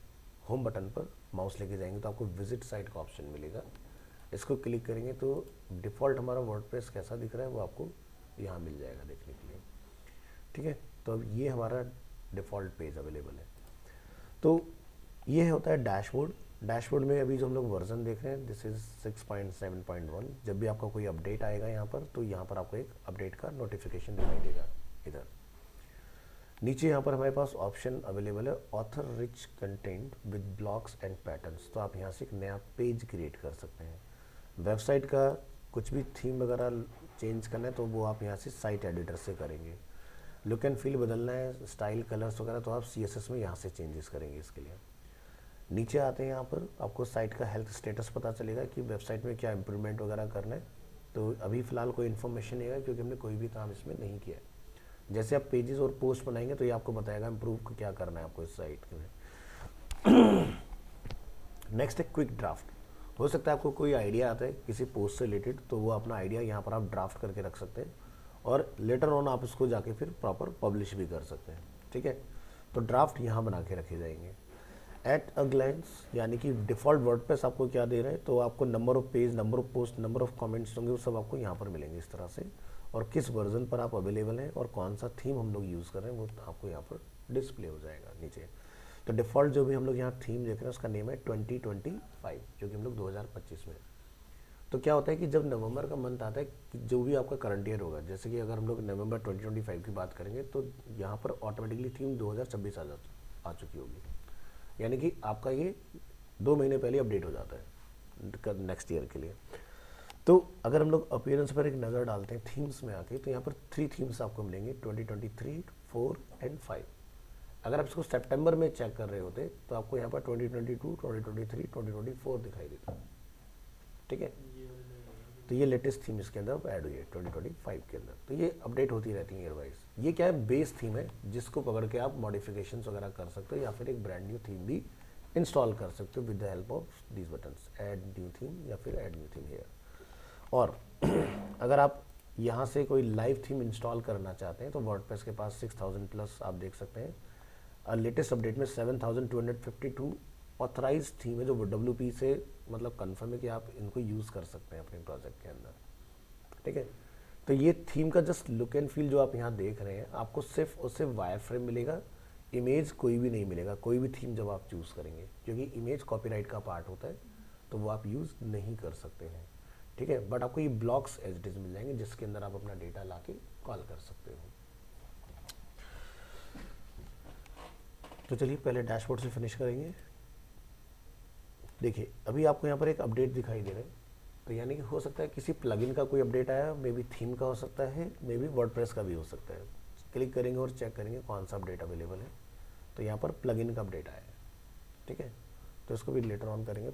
Speaker 1: होम बटन पर माउस लेके जाएंगे तो आपको विजिट साइट का ऑप्शन मिलेगा। इसको क्लिक करेंगे तो डिफ़ॉल्ट हमारा वर्डप्रेस कैसा दिख रहा है वो आपको यहाँ मिल जाएगा देखने के लिए। ठीक है, तो अब ये हमारा डिफ़ॉल्ट पेज अवेलेबल है। तो ये होता है डैशबोर्ड। डैशबोर्ड में अभी जो हम लोग वर्जन देख रहे हैं दिस इज़ 6.7.1। जब भी आपका कोई अपडेट आएगा यहाँ पर तो यहाँ पर आपको एक अपडेट का नोटिफिकेशन दिखाई देगा। इधर नीचे यहाँ पर हमारे पास ऑप्शन अवेलेबल है author rich content with blocks and patterns. तो आप यहाँ से एक नया पेज क्रिएट कर सकते हैं। वेबसाइट का कुछ भी थीम वगैरह चेंज करना है तो वो आप यहाँ से साइट एडिटर से करेंगे। लुक एंड फील बदलना है, स्टाइल कलर्स वगैरह तो आप CSS में यहाँ से चेंजेस करेंगे इसके लिए। नीचे आते हैं यहाँ पर आपको साइट का हेल्थ स्टेटस पता चलेगा कि वेबसाइट में क्या इंप्रूवमेंट वगैरह करना है। तो अभी फ़िलहाल कोई इन्फॉर्मेशन नहीं है क्योंकि हमने कोई भी काम इसमें नहीं किया है। जैसे आप पेजेस और पोस्ट बनाएंगे तो ये आपको बताएगा इम्प्रूव क्या करना है आपको इस साइट में। नेक्स्ट है क्विक ड्राफ्ट। हो सकता है आपको कोई आइडिया आता है किसी पोस्ट से रिलेटेड तो वो अपना आइडिया यहाँ पर आप ड्राफ्ट करके रख सकते हैं और लेटर ऑन आप उसको जाके फिर प्रॉपर पब्लिश भी कर सकते हैं। ठीक है, तो ड्राफ्ट यहाँ बना के रखे जाएंगे। एट अ ग्लैंस यानी कि डिफ़ॉल्ट वर्डप्रेस आपको क्या दे रहा है, तो आपको number of page, number of post, number of comments होंगे वो सब आपको यहाँ पर मिलेंगे इस तरह से, और किस वर्जन पर आप अवेलेबल हैं और कौन सा थीम हम लोग यूज़ कर रहे हैं वो आपको यहाँ पर डिस्प्ले हो जाएगा नीचे। तो डिफ़ॉल्ट जो भी हम लोग यहाँ थीम देख रहे हैं उसका नेम है 2025 जो कि हम लोग 2025 में। तो क्या होता है कि जब नवंबर का मंथ आता है कि जो भी आपका करंट ईयर होगा, जैसे कि अगर हम लोग नवंबर 2025 की बात करेंगे तो यहाँ पर ऑटोमेटिकली थीम 2026 आ चुकी होगी, यानी कि आपका ये 2 महीने पहले अपडेट हो जाता है नेक्स्ट ईयर के लिए। तो अगर हम लोग अपीयरेंस पर एक नज़र डालते हैं थीम्स में आके तो यहाँ पर 3 थीम्स आपको मिलेंगे 2023, 4 एंड 5। अगर आप इसको सितंबर में चेक कर रहे होते तो आपको यहाँ पर 2022, 2023, 2024 दिखाई देता। ठीक है, तो ये लेटेस्ट थीम इसके अंदर ऐड हुई है 2025 के अंदर। तो ये अपडेट होती रहती है ईयर वाइज। ये क्या है, बेस थीम है जिसको पकड़ के आप मॉडिफिकेशंस वगैरह कर सकते हो या फिर एक ब्रांड न्यू थीम भी इंस्टॉल कर सकते हो with the help of these buttons, add new theme या फिर ऐड न्यू थीम हेयर। और अगर आप यहाँ से कोई लाइव थीम इंस्टॉल करना चाहते हैं तो वर्डप्रेस के पास 6000 प्लस आप देख सकते हैं। लेटेस्ट अपडेट में 7252 ऑथराइज थीम है जो WP से मतलब कंफर्म है कि आप इनको यूज़ कर सकते हैं अपने प्रोजेक्ट के अंदर। ठीक है, तो ये थीम का जस्ट लुक एंड फील जो आप यहाँ देख रहे हैं आपको सिर्फ और सिर्फ वायर फ्रेम मिलेगा, इमेज कोई भी नहीं मिलेगा कोई भी थीम जब आप चूज़ करेंगे, क्योंकि इमेज कॉपीराइट का पार्ट होता है तो वो आप यूज़ नहीं कर सकते हैं। ठीक है, बट आपको ये ब्लॉक्स एज इट इज मिल जाएंगे जिसके अंदर आप अपना डेटा ला के कॉल कर सकते हो। तो चलिए पहले डैशबोर्ड से फिनिश करेंगे। देखिए अभी आपको यहाँ पर एक अपडेट दिखाई दे रहा है, तो यानी कि हो सकता है किसी प्लगइन का कोई अपडेट आया, मे बी थीम का हो सकता है, मे बी वर्डप्रेस का भी हो सकता है। क्लिक करेंगे और चेक करेंगे कौन सा अपडेट अवेलेबल है, तो यहाँ पर प्लगइन का अपडेट आया है। ठीक है, तो इसको भी लेटर ऑन करेंगे।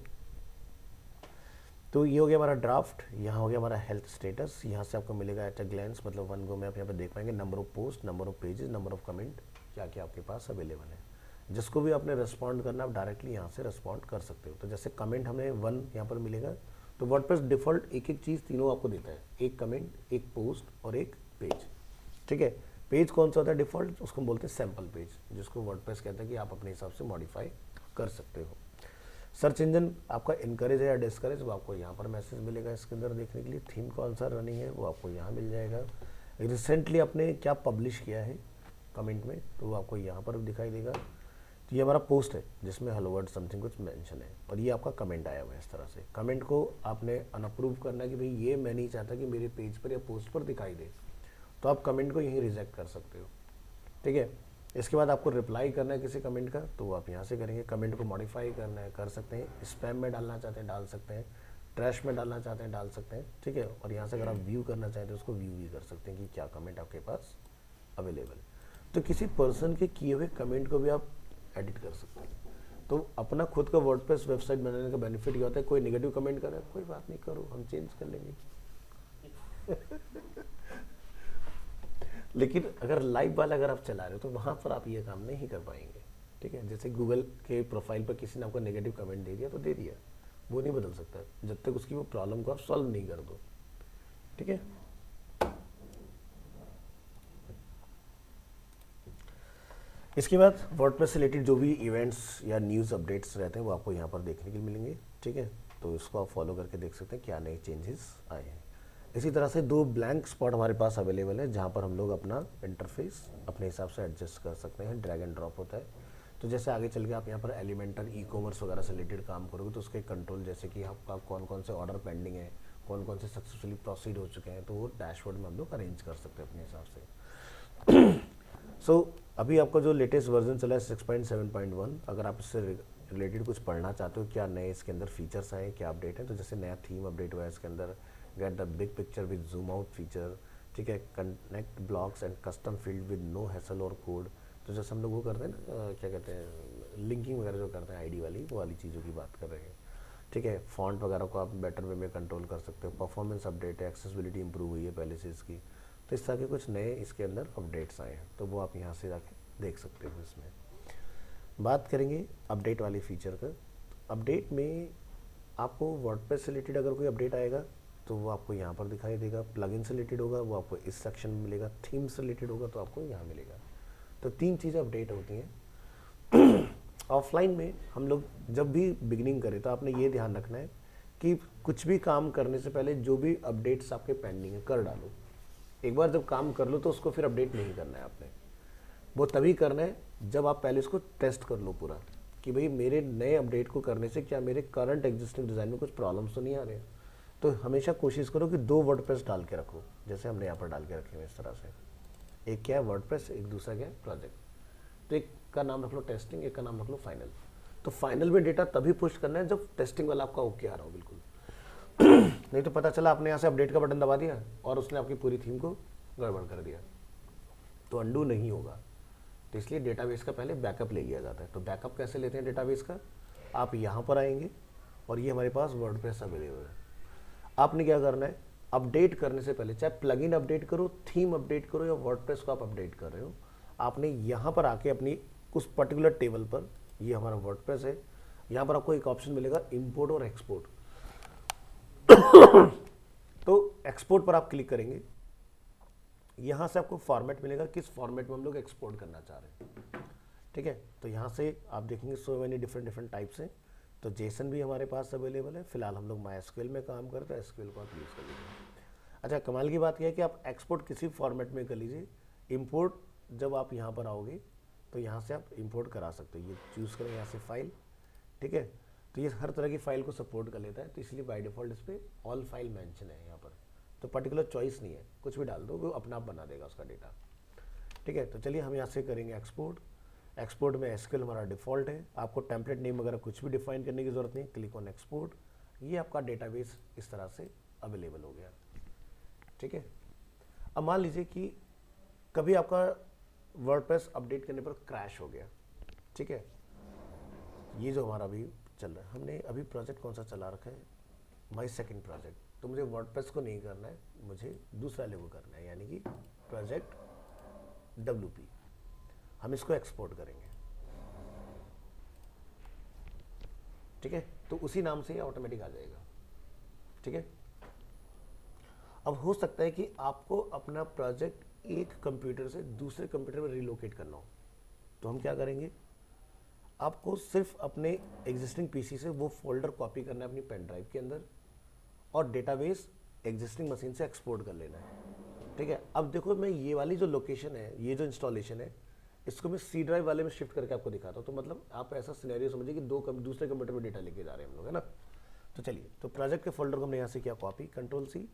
Speaker 1: तो ये हो गया हमारा ड्राफ्ट, यहाँ हो गया हमारा हेल्थ स्टेटस। यहाँ से आपको मिलेगा एट अ ग्लैंस, मतलब वन गो में आप यहाँ पर देख पाएंगे number of post, number of pages, number of comment, क्या क्या आपके पास अवेलेबल है। जिसको भी आपने रिस्पॉन्ड करना आप डायरेक्टली यहाँ से रिस्पॉन्ड कर सकते हो। तो जैसे कमेंट हमें 1 यहाँ पर मिलेगा, तो वर्डप्रेस डिफ़ॉल्ट एक एक चीज़ तीनों आपको देता है, एक कमेंट, एक पोस्ट और एक पेज। ठीक है, पेज कौन सा होता है डिफ़ॉल्ट, उसको बोलते हैं सैम्पल पेज, जिसको वर्डप्रेस कहता है कि आप अपने हिसाब से मॉडिफाई कर सकते हो। सर्च इंजन आपका इनकरेज है या डिस्करेज वो आपको यहाँ पर मैसेज मिलेगा इसके अंदर देखने के लिए। थीम कौन सा रनिंग है वो आपको यहाँ मिल जाएगा। रिसेंटली आपने क्या पब्लिश किया है कमेंट में तो वो आपको यहाँ पर दिखाई देगा। तो ये हमारा पोस्ट है जिसमें हेलो वर्ड समथिंग कुछ मेंशन है और ये आपका कमेंट आया हुआ है। इस तरह से कमेंट को आपने अनअप्रूव करना है कि भाई ये मैं नहीं चाहता कि मेरे पेज पर या पोस्ट पर दिखाई दे, तो आप कमेंट को यहीं रिजेक्ट कर सकते हो। ठीक है, इसके बाद आपको रिप्लाई करना है किसी कमेंट का तो वो आप यहाँ से करेंगे। कमेंट को मॉडिफाई करना है कर सकते हैं, स्पैम में डालना चाहते हैं डाल सकते हैं, ट्रैश में डालना चाहते हैं डाल सकते हैं। ठीक है, और यहाँ से अगर आप व्यू करना चाहते हैं तो उसको व्यू भी कर सकते हैं कि क्या कमेंट आपके पास अवेलेबल है। तो किसी पर्सन के किए हुए कमेंट को भी आप एडिट कर सकते हैं। तो अपना खुद का वर्डप्रेस वेबसाइट बनाने का बेनिफिट क्या होता है, कोई नेगेटिव कमेंट करे कोई बात नहीं, करो हम चेंज कर लेंगे लेकिन अगर लाइव वाला अगर आप चला रहे हो तो वहाँ पर आप ये काम नहीं कर पाएंगे। ठीक है, जैसे गूगल के प्रोफाइल पर किसी ने आपको नेगेटिव कमेंट दे दिया तो दे दिया, वो नहीं बदल सकता जब तक उसकी वो प्रॉब्लम को आप सॉल्व नहीं कर दो। ठीक है, इसके बाद वर्डप्रेस से रिलेटेड जो भी इवेंट्स या न्यूज़ अपडेट्स रहते हैं वो आपको यहाँ पर देखने के लिए मिलेंगे। ठीक है, तो इसको आप फॉलो करके देख सकते हैं क्या नए चेंजेस आए हैं। इसी तरह से 2 ब्लैंक स्पॉट हमारे पास अवेलेबल है जहाँ पर हम लोग अपना इंटरफेस अपने हिसाब से एडजस्ट कर सकते हैं, ड्रैग एंड ड्रॉप होता है। तो जैसे आगे चल के आप यहाँ पर एलिमेंटर ई कॉमर्स वगैरह से रिलेटेड काम करोगे तो उसके कंट्रोल जैसे कि आपका कौन कौन से ऑर्डर पेंडिंग है, कौन कौन से सक्सेसफुली प्रोसीड हो चुके हैं, तो वो डैशबोर्ड में हम लोग अरेंज कर सकते हैं अपने हिसाब से। अभी आपका जो लेटेस्ट वर्जन चला है 6.7.1, अगर आप इससे रिलेटेड कुछ पढ़ना चाहते हो क्या नए इसके अंदर फीचर्स आए क्या अपडेट है, तो जैसे नया थीम अपडेट हुआ है इसके अंदर, get the big picture with zoom out feature. ठीक है, connect blocks and custom field with no hassle और कोड। तो जैसे हम लोग वो करते हैं ना क्या कहते हैं लिंकिंग वगैरह जो करते हैं आईडी वाली, वो वाली चीज़ों की बात कर रहे हैं। ठीक है, फॉन्ट वगैरह को आप बेटर वे में कंट्रोल कर सकते हो। परफॉर्मेंस अपडेट है, एक्सेसिबिलिटी इंप्रूव हुई है पहले से इसकी। तो इस तरह के कुछ नए इसके अंदर अपडेट्स आए हैं तो वो आप यहाँ से जाके देख सकते हो। इसमें बात करेंगे अपडेट वाले फीचर का। अपडेट में आपको वर्डप्रेस से रिलेटेड अगर कोई अपडेट आएगा तो वो आपको यहाँ पर दिखाई देगा। प्लगइन से रिलेटेड होगा वो आपको इस सेक्शन में मिलेगा, थीम से रिलेटेड होगा तो आपको यहाँ मिलेगा। तो 3 चीज़ें अपडेट होती हैं। ऑफलाइन में हम लोग जब भी बिगिनिंग करें तो आपने ये ध्यान रखना है कि कुछ भी काम करने से पहले जो भी अपडेट्स आपके पेंडिंग है कर डालो। एक बार जब काम कर लो तो उसको फिर अपडेट नहीं करना है आपने, वो तभी करना है जब आप पहले इसको टेस्ट कर लो पूरा कि भाई मेरे नए अपडेट को करने से क्या मेरे करंट एग्जिस्टिंग डिज़ाइन में कुछ प्रॉब्लम्स तो नहीं आ रहे। तो हमेशा कोशिश करो कि 2 वर्डप्रेस डाल के रखो, जैसे हमने यहाँ पर डाल के रखे हुए इस तरह से। एक क्या है वर्डप्रेस, एक दूसरा क्या है प्रोजेक्ट। तो एक का नाम रख लो टेस्टिंग, एक का नाम रख लो फाइनल। तो फाइनल में डेटा तभी पुश करना है जब टेस्टिंग वाला आपका ओके आ रहा हो बिल्कुल। नहीं तो पता चला आपने यहाँ से अपडेट का बटन दबा दिया और उसने आपकी पूरी थीम को गड़बड़ कर दिया, तो अंडू नहीं होगा। तो इसलिए डेटाबेस का पहले बैकअप ले लिया जाता है। तो बैकअप कैसे लेते हैं डेटाबेस का, आप यहाँ पर आएंगे और ये हमारे पास वर्डप्रेस अवेलेबल है। आपने क्या करना है, अपडेट करने से पहले चाहे प्लगइन अपडेट करो, थीम अपडेट करो या वर्डप्रेस को आप अपडेट कर रहे हो, आपने यहाँ पर आके अपनी उस पर्टिकुलर टेबल पर, ये हमारा वर्डप्रेस है, यहाँ पर आपको एक ऑप्शन मिलेगा इंपोर्ट और एक्सपोर्ट। तो एक्सपोर्ट पर आप क्लिक करेंगे, यहाँ से आपको फॉर्मेट मिलेगा किस फॉर्मेट में हम लोग एक्सपोर्ट करना चाह रहे हैं। ठीक है, तो यहाँ से आप देखेंगे सो मैनी डिफरेंट टाइप्स हैं। तो जेसन भी हमारे पास अवेलेबल है। फिलहाल हम लोग MySQL में काम करते हैं, SQL को आप यूज़ कर लीजिए। अच्छा, कमाल की बात यह है कि आप एक्सपोर्ट किसी फॉर्मेट में कर लीजिए, इंपोर्ट जब आप यहाँ पर आओगे तो यहाँ से आप इंपोर्ट करा सकते हो। ये चूज़ करें यहाँ से फाइल। ठीक है, तो ये हर तरह की फाइल को सपोर्ट कर लेता है, तो इसलिए बाय डिफ़ॉल्ट इस पर ऑल फाइल मेंशन है यहाँ पर। तो पर्टिकुलर चॉइस नहीं है, कुछ भी डाल दो वो अपना आप बना देगा उसका डेटा। ठीक है, तो चलिए हम यहाँ से करेंगे एक्सपोर्ट। एक्सपोर्ट में SQL हमारा डिफ़ॉल्ट है, आपको टेम्पलेट नेम वगैरह कुछ भी डिफाइन करने की ज़रूरत नहीं। क्लिक ऑन एक्सपोर्ट, ये आपका डेटाबेस इस तरह से अवेलेबल हो गया। ठीक है, अब मान लीजिए कि कभी आपका वर्डप्रेस अपडेट करने पर क्रैश हो गया। ठीक है, ये जो हमारा अभी चल रहा है, हमने अभी प्रोजेक्ट कौन सा चला रखा है, माई सेकेंड प्रोजेक्ट। तो मुझे वर्डप्रेस को नहीं करना है, मुझे दूसरा लेवल करना है, यानी कि प्रोजेक्ट WP। हम इसको एक्सपोर्ट करेंगे। ठीक है, तो उसी नाम से ये ऑटोमेटिक आ जाएगा। ठीक है, अब हो सकता है कि आपको अपना प्रोजेक्ट एक कंप्यूटर से दूसरे कंप्यूटर में रिलोकेट करना हो, तो हम क्या करेंगे, आपको सिर्फ अपने एग्जिस्टिंग पीसी से वो फोल्डर कॉपी करना है अपनी पेन ड्राइव के अंदर और डेटाबेस एग्जिस्टिंग मशीन से एक्सपोर्ट कर लेना है। ठीक है, अब देखो मैं ये वाली जो लोकेशन है, ये जो इंस्टॉलेशन है, इसको मैं सी ड्राइव वाले में शिफ्ट करके आपको दिखाता हूँ। तो मतलब आप ऐसा सिनेरियो समझिए कि दूसरे कंप्यूटर में डेटा लेके जा रहे हैं हम लोग, है ना। तो चलिए, तो प्रोजेक्ट के फोल्डर को हमने यहाँ से किया कॉपी, कंट्रोल सी,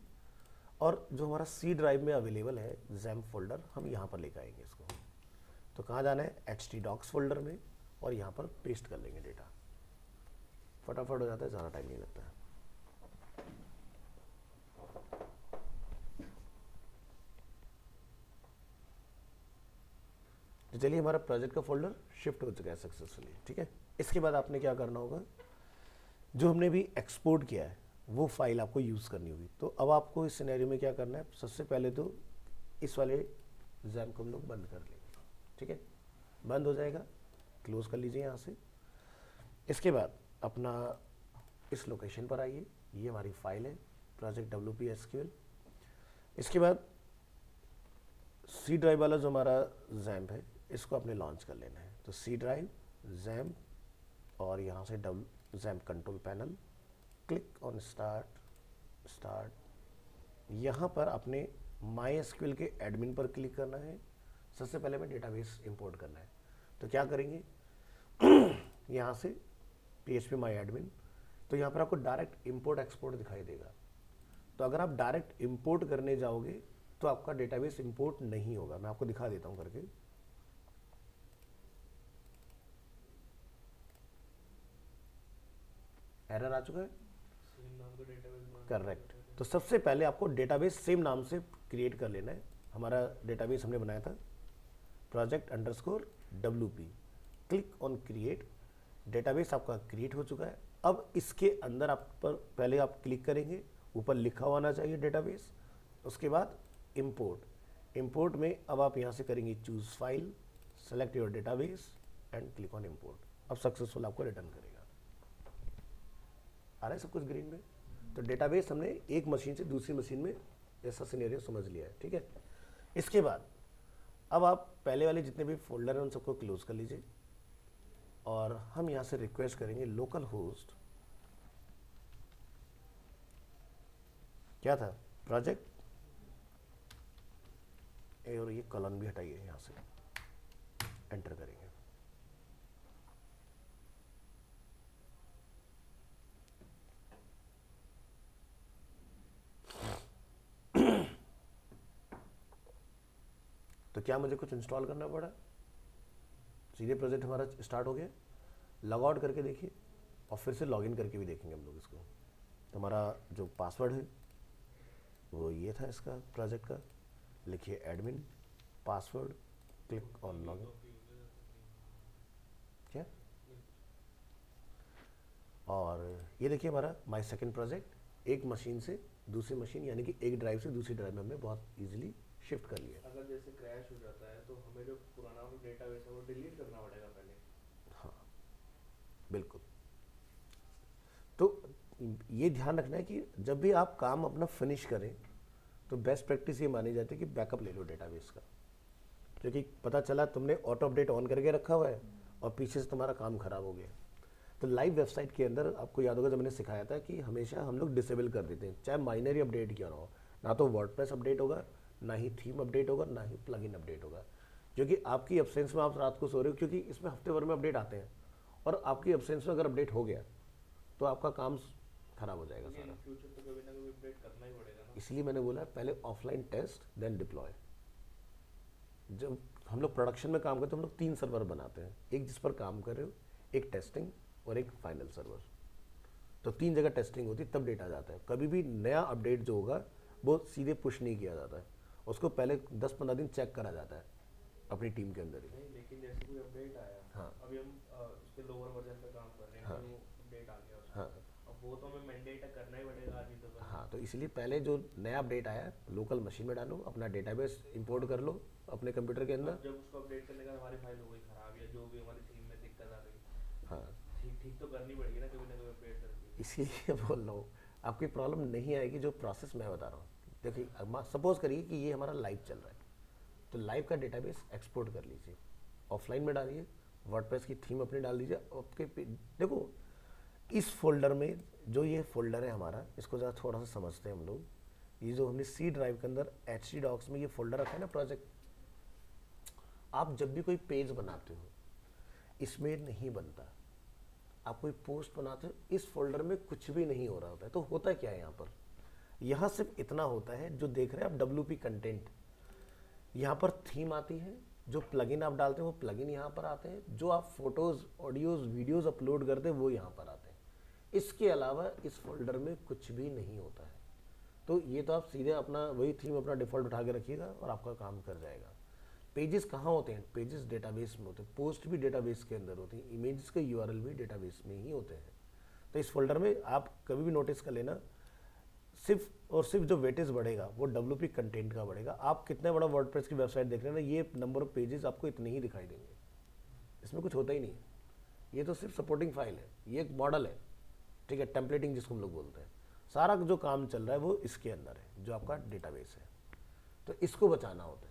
Speaker 1: और जो हमारा सी ड्राइव में अवेलेबल है जैम फोल्डर, हम यहाँ पर लेकर आएंगे इसको। तो कहाँ जाना है, htdocs फोल्डर में, और यहाँ पर पेस्ट कर लेंगे डेटा। फटाफट हो जाता है, ज़्यादा टाइम नहीं लगता है। तो चलिए, हमारा प्रोजेक्ट का फोल्डर शिफ्ट हो चुका है सक्सेसफुली। ठीक है, इसके बाद आपने क्या करना होगा, जो हमने भी एक्सपोर्ट किया है वो फाइल आपको यूज़ करनी होगी। तो अब आपको इस सिनेरियो में क्या करना है, सबसे पहले तो इस वाले जैम को हम लोग बंद कर लेंगे। ठीक है, बंद हो जाएगा, क्लोज कर लीजिए यहाँ से। इसके बाद अपना इस लोकेशन पर आइए, ये हमारी फाइल है प्रोजेक्ट WPSQL। इसके बाद सी ड्राइव वाला जो हमारा जैम है, इसको आपने लॉन्च कर लेना है। तो सी ड्राइव, जैम, और यहाँ से jam control panel, click on start. यहाँ पर आपने MySQL के एडमिन पर क्लिक करना है। सबसे पहले हमें डेटाबेस इंपोर्ट करना है। तो क्या करेंगे, यहाँ से PHP My Admin, तो यहाँ पर आपको डायरेक्ट इंपोर्ट एक्सपोर्ट दिखाई देगा। तो अगर आप डायरेक्ट इंपोर्ट करने जाओगे तो आपका डेटाबेस इंपोर्ट नहीं होगा। मैं आपको दिखा देता हूँ करके। एरर आ चुका है,
Speaker 2: सेम नाम का डेटाबेस
Speaker 1: करेक्ट। तो सबसे पहले आपको डेटाबेस सेम नाम से क्रिएट कर लेना है। हमारा डेटाबेस हमने बनाया था project_WP, click on create. Database आपका क्रिएट हो चुका है। अब इसके अंदर आप पर पहले आप क्लिक करेंगे, ऊपर लिखा हुआ आना चाहिए डेटाबेस। उसके बाद इंपोर्ट में अब आप यहाँ से करेंगे choose file, select your database and click on import. अब सक्सेसफुल आपको रिटर्न करेगा। आ रहा है सब कुछ ग्रीन में। तो डेटाबेस हमने एक मशीन से दूसरी मशीन में ऐसा सिनेरियो समझ लिया है। ठीक है, इसके बाद अब आप पहले वाले जितने भी फोल्डर हैं उन सबको क्लोज कर लीजिए, और हम यहाँ से रिक्वेस्ट करेंगे लोकल होस्ट, क्या था, प्रोजेक्ट, और ये कॉलन भी हटाइए, यहाँ से एंटर करेंगे। तो क्या मुझे कुछ इंस्टॉल करना पड़ा, सीधे प्रोजेक्ट हमारा स्टार्ट हो गया। लॉग आउट करके देखिए, और फिर से लॉगिन करके भी देखेंगे हम लोग इसको। तो हमारा जो पासवर्ड है वो ये था इसका, प्रोजेक्ट का। लिखिए admin password, click on login. क्या, और ये देखिए हमारा माई सेकंड प्रोजेक्ट, एक मशीन से दूसरी मशीन, यानी कि एक ड्राइव से दूसरी ड्राइव में हमने बहुत इजीली शिफ्ट कर लिया।
Speaker 2: अगर जैसे क्रैश हो जाता है तो हमें जो पुराना डेटाबेस है वो डिलीट करना पड़ेगा पहले।
Speaker 1: हाँ बिल्कुल। तो ये ध्यान रखना है कि जब भी आप काम अपना फिनिश करें तो बेस्ट प्रैक्टिस ये मानी जाती है कि बैकअप ले लो डेटाबेस का। क्योंकि पता चला तुमने ऑटो अपडेट ऑन करके रखा हुआ है और पीछे से तुम्हारा काम खराब हो गया। तो लाइव वेबसाइट के अंदर आपको याद होगा जब मैंने सिखाया था कि हमेशा हम लोग डिसेबल कर देते हैं, चाहे माइनर ही अपडेट क्यों ना हो। ना तो वर्डप्रेस अपडेट होगा, ना ही थीम अपडेट होगा, ना ही प्लगइन अपडेट होगा। क्योंकि आपकी एब्सेंस में आप रात को सो रहे हो, क्योंकि इसमें हफ्ते भर में अपडेट आते हैं, और आपकी एब्सेंस में अगर अपडेट हो गया तो आपका काम खराब हो जाएगा सारा।
Speaker 2: फ्यूचर तो कभी ना कभी अपडेट करना ही पड़ेगा ना।
Speaker 1: इसलिए मैंने बोला पहले ऑफलाइन टेस्ट देन डिप्लॉय। जब हम लोग प्रोडक्शन में काम करते हैं हम लोग 3 सर्वर बनाते हैं, एक जिस पर काम कर रहे हो, एक टेस्टिंग और एक फाइनल सर्वर। तो 3 जगह टेस्टिंग होती है, तब डेटा जाता है। कभी भी नया अपडेट जो होगा वो सीधे पुश नहीं किया जाता है, उसको पहले 10-15 दिन चेक करा जाता है अपनी टीम के अंदर ही।
Speaker 2: नहीं, लेकिन जैसे कोई अपडेट आया,
Speaker 1: हाँ।
Speaker 2: अभी हम उसके लोअर वर्जन पे काम कर रहे हैं,
Speaker 1: हाँ।
Speaker 2: तो अपडेट आ गया उसका।
Speaker 1: हाँ।
Speaker 2: अब वो तो हमें मैंडेट करना ही पड़ेगा आज ही तो पहले।
Speaker 1: हाँ, तो इसलिए पहले जो नया अपडेट आया लोकल मशीन में डालो, अपना डेटाबेस इंपोर्ट कर लो अपने कंप्यूटर के अंदर।
Speaker 2: जब उसको अपडेट करने का हमारी फाइल हो गई खराब या जो भी हमारी थीम में दिक्कत आ गई,
Speaker 1: हाँ,
Speaker 2: ठीक तो करनी पड़ेगी ना कभी अपडेट करके।
Speaker 1: इसीलिए बोल रहा हूँ आपकी प्रॉब्लम नहीं आएगी। जो प्रोसेस मैं बता रहा हूँ, देखिए सपोज करिए कि ये हमारा लाइव चल रहा है, तो लाइव का डेटाबेस एक्सपोर्ट कर लीजिए, ऑफलाइन में डालिए, वर्डप्रेस की थीम अपनी डाल दीजिए। आपके देखो इस फोल्डर में, जो ये फोल्डर है हमारा, इसको ज़रा थोड़ा सा समझते हैं हम लोग। ये जो हमने सी ड्राइव के अंदर एच डॉक्स में ये फोल्डर रखा है ना प्रोजेक्ट, आप जब भी कोई पेज बनाते हो इसमें नहीं बनता। आप कोई पोस्ट बनाते हो इस फोल्डर में कुछ भी नहीं हो रहा होता है। तो होता क्या है यहाँ पर, यहाँ सिर्फ इतना होता है, जो देख रहे हैं आप WP कंटेंट, यहाँ पर थीम आती है, जो प्लगइन आप डालते हैं वो प्लगइन यहाँ पर आते हैं, जो आप फोटोज़ ऑडियोज़ वीडियोज़ अपलोड करते हैं वो यहाँ पर आते हैं। इसके अलावा इस फोल्डर में कुछ भी नहीं होता है। तो ये तो आप सीधे अपना वही थीम अपना डिफ़ॉल्ट उठा के रखिएगा और आपका काम कर जाएगा। पेजेस कहाँ होते हैं, पेजेस डेटाबेस में होते हैं, पोस्ट भी डेटाबेस के अंदर होती हैं, इमेजेस के URL भी डेटाबेस में ही होते हैं। तो इस फोल्डर में आप कभी भी नोटिस कर लेना, सिर्फ और सिर्फ जो वेटेज बढ़ेगा वो WP कंटेंट का बढ़ेगा। आप कितने बड़ा वर्डप्रेस की वेबसाइट देख रहे हैं ना, ये नंबर ऑफ पेजेस आपको इतने ही दिखाई देंगे, इसमें कुछ होता ही नहीं है। ये तो सिर्फ सपोर्टिंग फाइल है, ये एक मॉडल है, ठीक है, टेम्पलेटिंग जिसको हम लोग बोलते हैं। सारा जो काम चल रहा है वो इसके अंदर है, जो आपका डेटाबेस है। तो इसको बचाना होता है,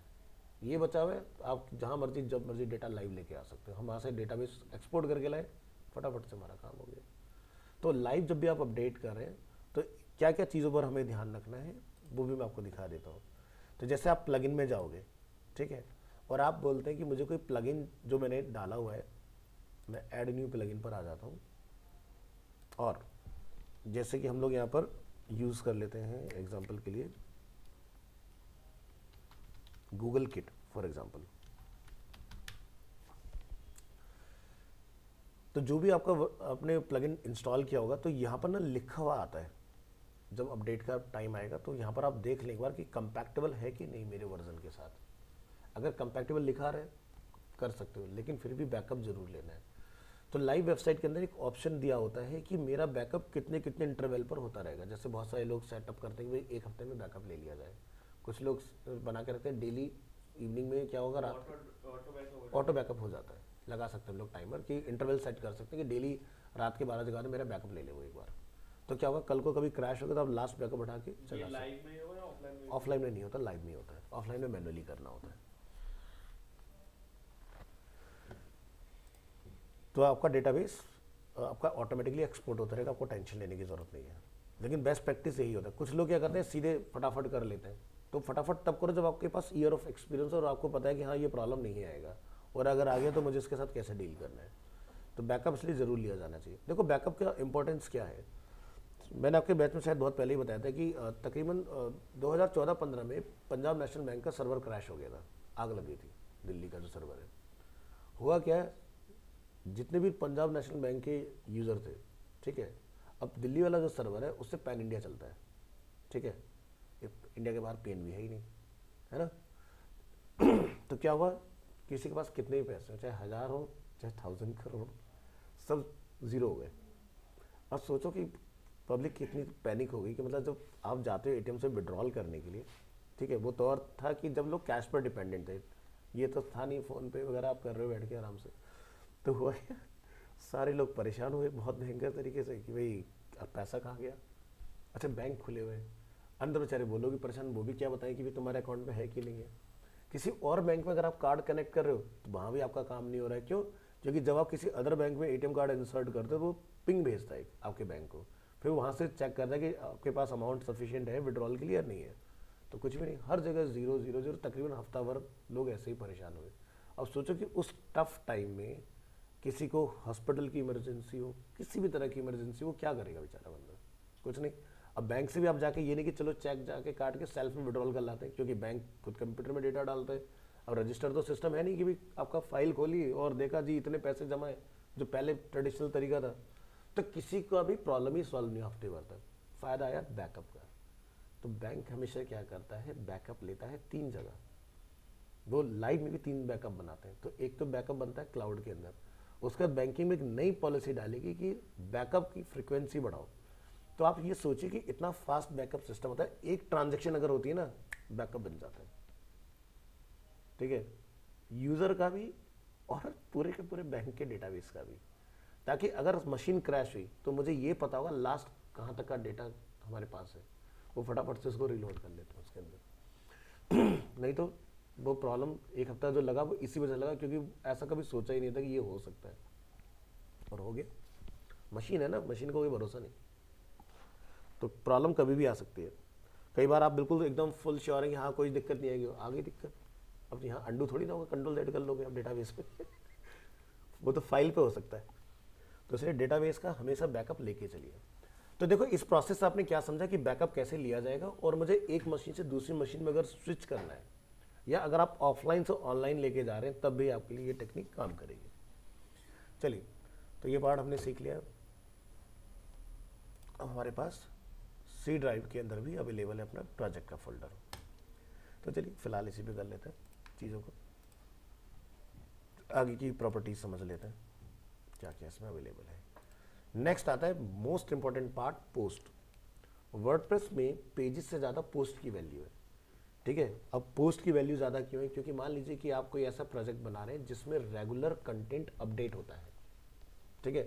Speaker 1: ये बचा हुआ है, आप जहाँ मर्जी जब मर्जी डेटा लाइव लेके आ सकते हो। हम वहाँ से डेटाबेस एक्सपोर्ट करके लाए, फटाफट से हमारा काम हो गया। तो लाइव जब भी आप अपडेट कर रहे हैं तो क्या क्या चीज़ों पर हमें ध्यान रखना है वो भी मैं आपको दिखा देता हूँ। तो जैसे आप प्लगइन में जाओगे, ठीक है, और आप बोलते हैं कि मुझे कोई प्लगइन जो मैंने डाला हुआ है, मैं ऐड न्यू प्लगइन पर आ जाता हूँ। और जैसे कि हम लोग यहाँ पर यूज़ कर लेते हैं एग्जांपल के लिए गूगल किट फॉर एग्जांपल। तो जो भी आपका आपने प्लगइन इंस्टॉल किया होगा तो यहाँ पर ना लिखा हुआ आता है, जब अपडेट का टाइम आएगा तो यहाँ पर आप देख लें एक बार कि कंपैक्टेबल है कि नहीं मेरे वर्जन के साथ। अगर कंपैक्टेबल लिखा रहे कर सकते हो, लेकिन फिर भी बैकअप जरूर लेना है। तो लाइव वेबसाइट के अंदर एक ऑप्शन दिया होता है कि मेरा बैकअप कितने कितने इंटरवल पर होता रहेगा। जैसे बहुत सारे लोग सेटअप करते हैं कि भाई 1 हफ्ते में बैकअप ले लिया जाए, कुछ लोग बना के रखते हैं डेली इवनिंग में क्या होगा, रात ऑटो बैकअप हो जाता है। लगा सकते हैं लोग टाइमर कि इंटरवल सेट कर सकते हैं कि डेली रात के 12 बजे मेरा बैकअप ले ले वो एक बार। तो क्या होगा, कल को कभी क्रैश होगा तो आप लास्ट बैकअप उठा के चला सकते।
Speaker 2: लाइव में होगा या ऑफलाइन में?
Speaker 1: ऑफलाइन में नहीं होता, लाइव में होता है। ऑफलाइन में मैनुअली करना होता है। तो आपका डेटाबेस आपका ऑटोमेटिकली एक्सपोर्ट होता रहेगा, आपको टेंशन लेने की ज़रूरत नहीं है। लेकिन बेस्ट प्रैक्टिस यही होता है। कुछ लोग क्या करते हैं सीधे फटाफट कर लेते हैं। तो फटाफट तब करो जब आपके पास ईयर ऑफ एक्सपीरियंस और आपको पता है कि हाँ ये प्रॉब्लम नहीं आएगा, और अगर आ गया तो मुझे इसके साथ कैसे डील करना है। तो बैकअप इसलिए ज़रूर लिया जाना चाहिए। देखो बैकअप का इंपॉर्टेंस क्या है, मैंने आपके बैच में शायद बहुत पहले ही बताया था कि तकरीबन 2014-15 में पंजाब नेशनल बैंक का सर्वर क्रैश हो गया था, आग लग गई थी दिल्ली का जो सर्वर है। हुआ क्या है, जितने भी पंजाब नेशनल बैंक के यूज़र थे, ठीक है, अब दिल्ली वाला जो सर्वर है उससे पैन इंडिया चलता है, ठीक है, इंडिया के बाहर पेन भी है ही नहीं, है ना। तो क्या हुआ, किसी के पास कितने भी पैसे हो, चाहे 1000 हो चाहे 1000 करोड़, सब ज़ीरो हो गए। अब सोचो कि पब्लिक कितनी पैनिक हो गई कि मतलब जब आप जाते हो ATM से विड्रॉल करने के लिए, ठीक है, वो तो और था कि जब लोग कैश पर डिपेंडेंट थे, ये तो था नहीं फ़ोन पे वगैरह आप कर रहे हो बैठ के आराम से। तो हुआ क्या, सारे लोग परेशान हुए बहुत भयंकर तरीके से कि भाई अब पैसा कहाँ गया। अच्छा बैंक खुले हुए हैं, अंदर बेचारे वो लोग भी परेशान, वो भी क्या बताएं कि भाई तुम्हारे अकाउंट में है कि नहीं है। किसी और बैंक में अगर आप कार्ड कनेक्ट कर रहे हो तो वहाँ भी आपका काम नहीं हो रहा है। क्यों, क्योंकि जब आप किसी अदर बैंक में ATM कार्ड इंसर्ट करते हो वो पिंग भेजता है आपके बैंक को, फिर वहाँ से चेक करता है कि आपके पास अमाउंट सफिशिएंट है विड्रॉल के लिए या नहीं है। तो कुछ भी नहीं, हर जगह 0 तकरीबन हफ्ता भर लोग ऐसे ही परेशान हुए। अब सोचो कि उस टफ टाइम में किसी को हॉस्पिटल की इमरजेंसी हो, किसी भी तरह की इमरजेंसी हो, क्या करेगा बेचारा बंदा, कुछ नहीं। अब बैंक से भी आप जाके ये नहीं कि चलो चेक जाके काट के सेल्फ में विड्रॉल कर लाते हैं, क्योंकि बैंक खुद कंप्यूटर में डेटा डालता है। अब रजिस्टर तो सिस्टम है नहीं कि भाई आपका फाइल खोली और देखा जी इतने पैसे जमा है, जो पहले ट्रेडिशनल तरीका था। तो किसी का भी प्रॉब्लम ही सॉल्व नहीं हफ्ते भर तक। फ़ायदा आया बैकअप का। तो बैंक हमेशा क्या करता है, बैकअप लेता है 3 जगह। वो लाइव में भी 3 बैकअप बनाते हैं। तो एक तो बैकअप बनता है क्लाउड के अंदर, उसके बाद बैंकिंग में एक नई पॉलिसी डालेगी कि बैकअप की फ्रीक्वेंसी बढ़ाओ। तो आप ये सोचिए कि इतना फास्ट बैकअप सिस्टम होता है, एक ट्रांजैक्शन अगर होती है ना बैकअप बन जाता है, ठीक है, यूज़र का भी और पूरे के पूरे बैंक के डेटाबेस का भी। ताकि अगर मशीन क्रैश हुई तो मुझे ये पता होगा लास्ट कहाँ तक का डेटा हमारे पास है, वो फटाफट से उसको रिलोड कर लेते हैं उसके अंदर। नहीं तो वो प्रॉब्लम एक हफ्ता जो लगा वो इसी वजह से लगा क्योंकि ऐसा कभी सोचा ही नहीं था कि ये हो सकता है, और हो गया। मशीन है ना, मशीन का कोई भरोसा नहीं, तो प्रॉब्लम कभी भी आ सकती है। कई बार आप बिल्कुल एकदम फुल श्योर है कि हाँ कोई दिक्कत नहीं आएगी, आ गई दिक्कत, अब यहाँ अंडू थोड़ी ना होगा, कंट्रोल Z कर लोगे आप डेटाबेस पे वो तो फाइल पे हो सकता है। तो इसलिए डेटाबेस का हमेशा बैकअप लेके चलिए। तो देखो इस प्रोसेस से आपने क्या समझा कि बैकअप कैसे लिया जाएगा, और मुझे एक मशीन से दूसरी मशीन में अगर स्विच करना है या अगर आप ऑफलाइन से ऑनलाइन लेके जा रहे हैं तब भी आपके लिए ये टेक्निक काम करेगी। चलिए, तो ये पार्ट हमने सीख लिया। अब हमारे पास सी ड्राइव के अंदर भी अवेलेबल है अपना प्रोजेक्ट का फोल्डर। तो चलिए फिलहाल इसी पे कर लेते हैं चीज़ों को, आगे की प्रॉपर्टीज समझ लेते हैं क्या क्या इसमें अवेलेबल है। नेक्स्ट आता है most important part, post. WordPress में पेजेस से ज़्यादा पोस्ट की वैल्यू है, ठीक है। अब पोस्ट की वैल्यू ज़्यादा क्यों है, क्योंकि मान लीजिए कि आप कोई ऐसा प्रोजेक्ट बना रहे हैं जिसमें रेगुलर कंटेंट अपडेट होता है, ठीक है।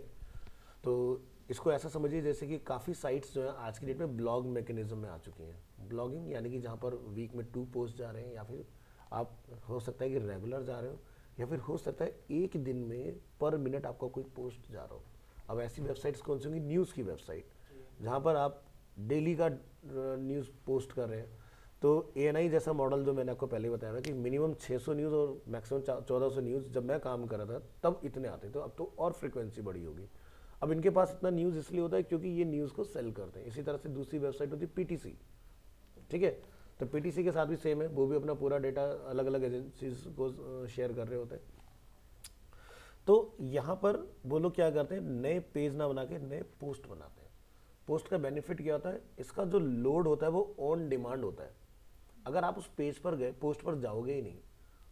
Speaker 1: तो इसको ऐसा समझिए जैसे कि काफ़ी साइट्स जो है आज की डेट में ब्लॉग मैकेनिज्म में आ चुकी हैं। ब्लॉगिंग यानी कि जहाँ पर वीक में 2 पोस्ट जा रहे हैं, या फिर आप हो सकता है कि रेगुलर जा रहे हो, या फिर हो सकता है एक दिन में पर मिनट आपका कोई पोस्ट जा रहा हो। अब ऐसी वेबसाइट्स कौन सी होंगी, न्यूज़ की वेबसाइट, जहाँ पर आप डेली का न्यूज़ पोस्ट कर रहे हैं। तो ANI जैसा मॉडल जो मैंने आपको पहले बताया था कि मिनिमम 600 न्यूज़ और मैक्सिमम 1400 न्यूज़, जब मैं काम कर रहा था तब इतने आते, तो अब तो और फ्रिक्वेंसी बढ़ी होगी। अब इनके पास इतना न्यूज़ इसलिए होता है क्योंकि ये न्यूज़ को सेल करते हैं। इसी तरह से दूसरी वेबसाइट होती है PTC, ठीक है। तो PTC के साथ भी सेम है, वो भी अपना पूरा डेटा अलग अलग एजेंसीज को शेयर कर रहे होते हैं। तो यहाँ पर वो लोग क्या करते हैं, नए पेज ना बना के नए पोस्ट बनाते हैं। पोस्ट का बेनिफिट क्या होता है, इसका जो लोड होता है वो ऑन डिमांड होता है। अगर आप उस पेज पर गए, पोस्ट पर जाओगे ही नहीं,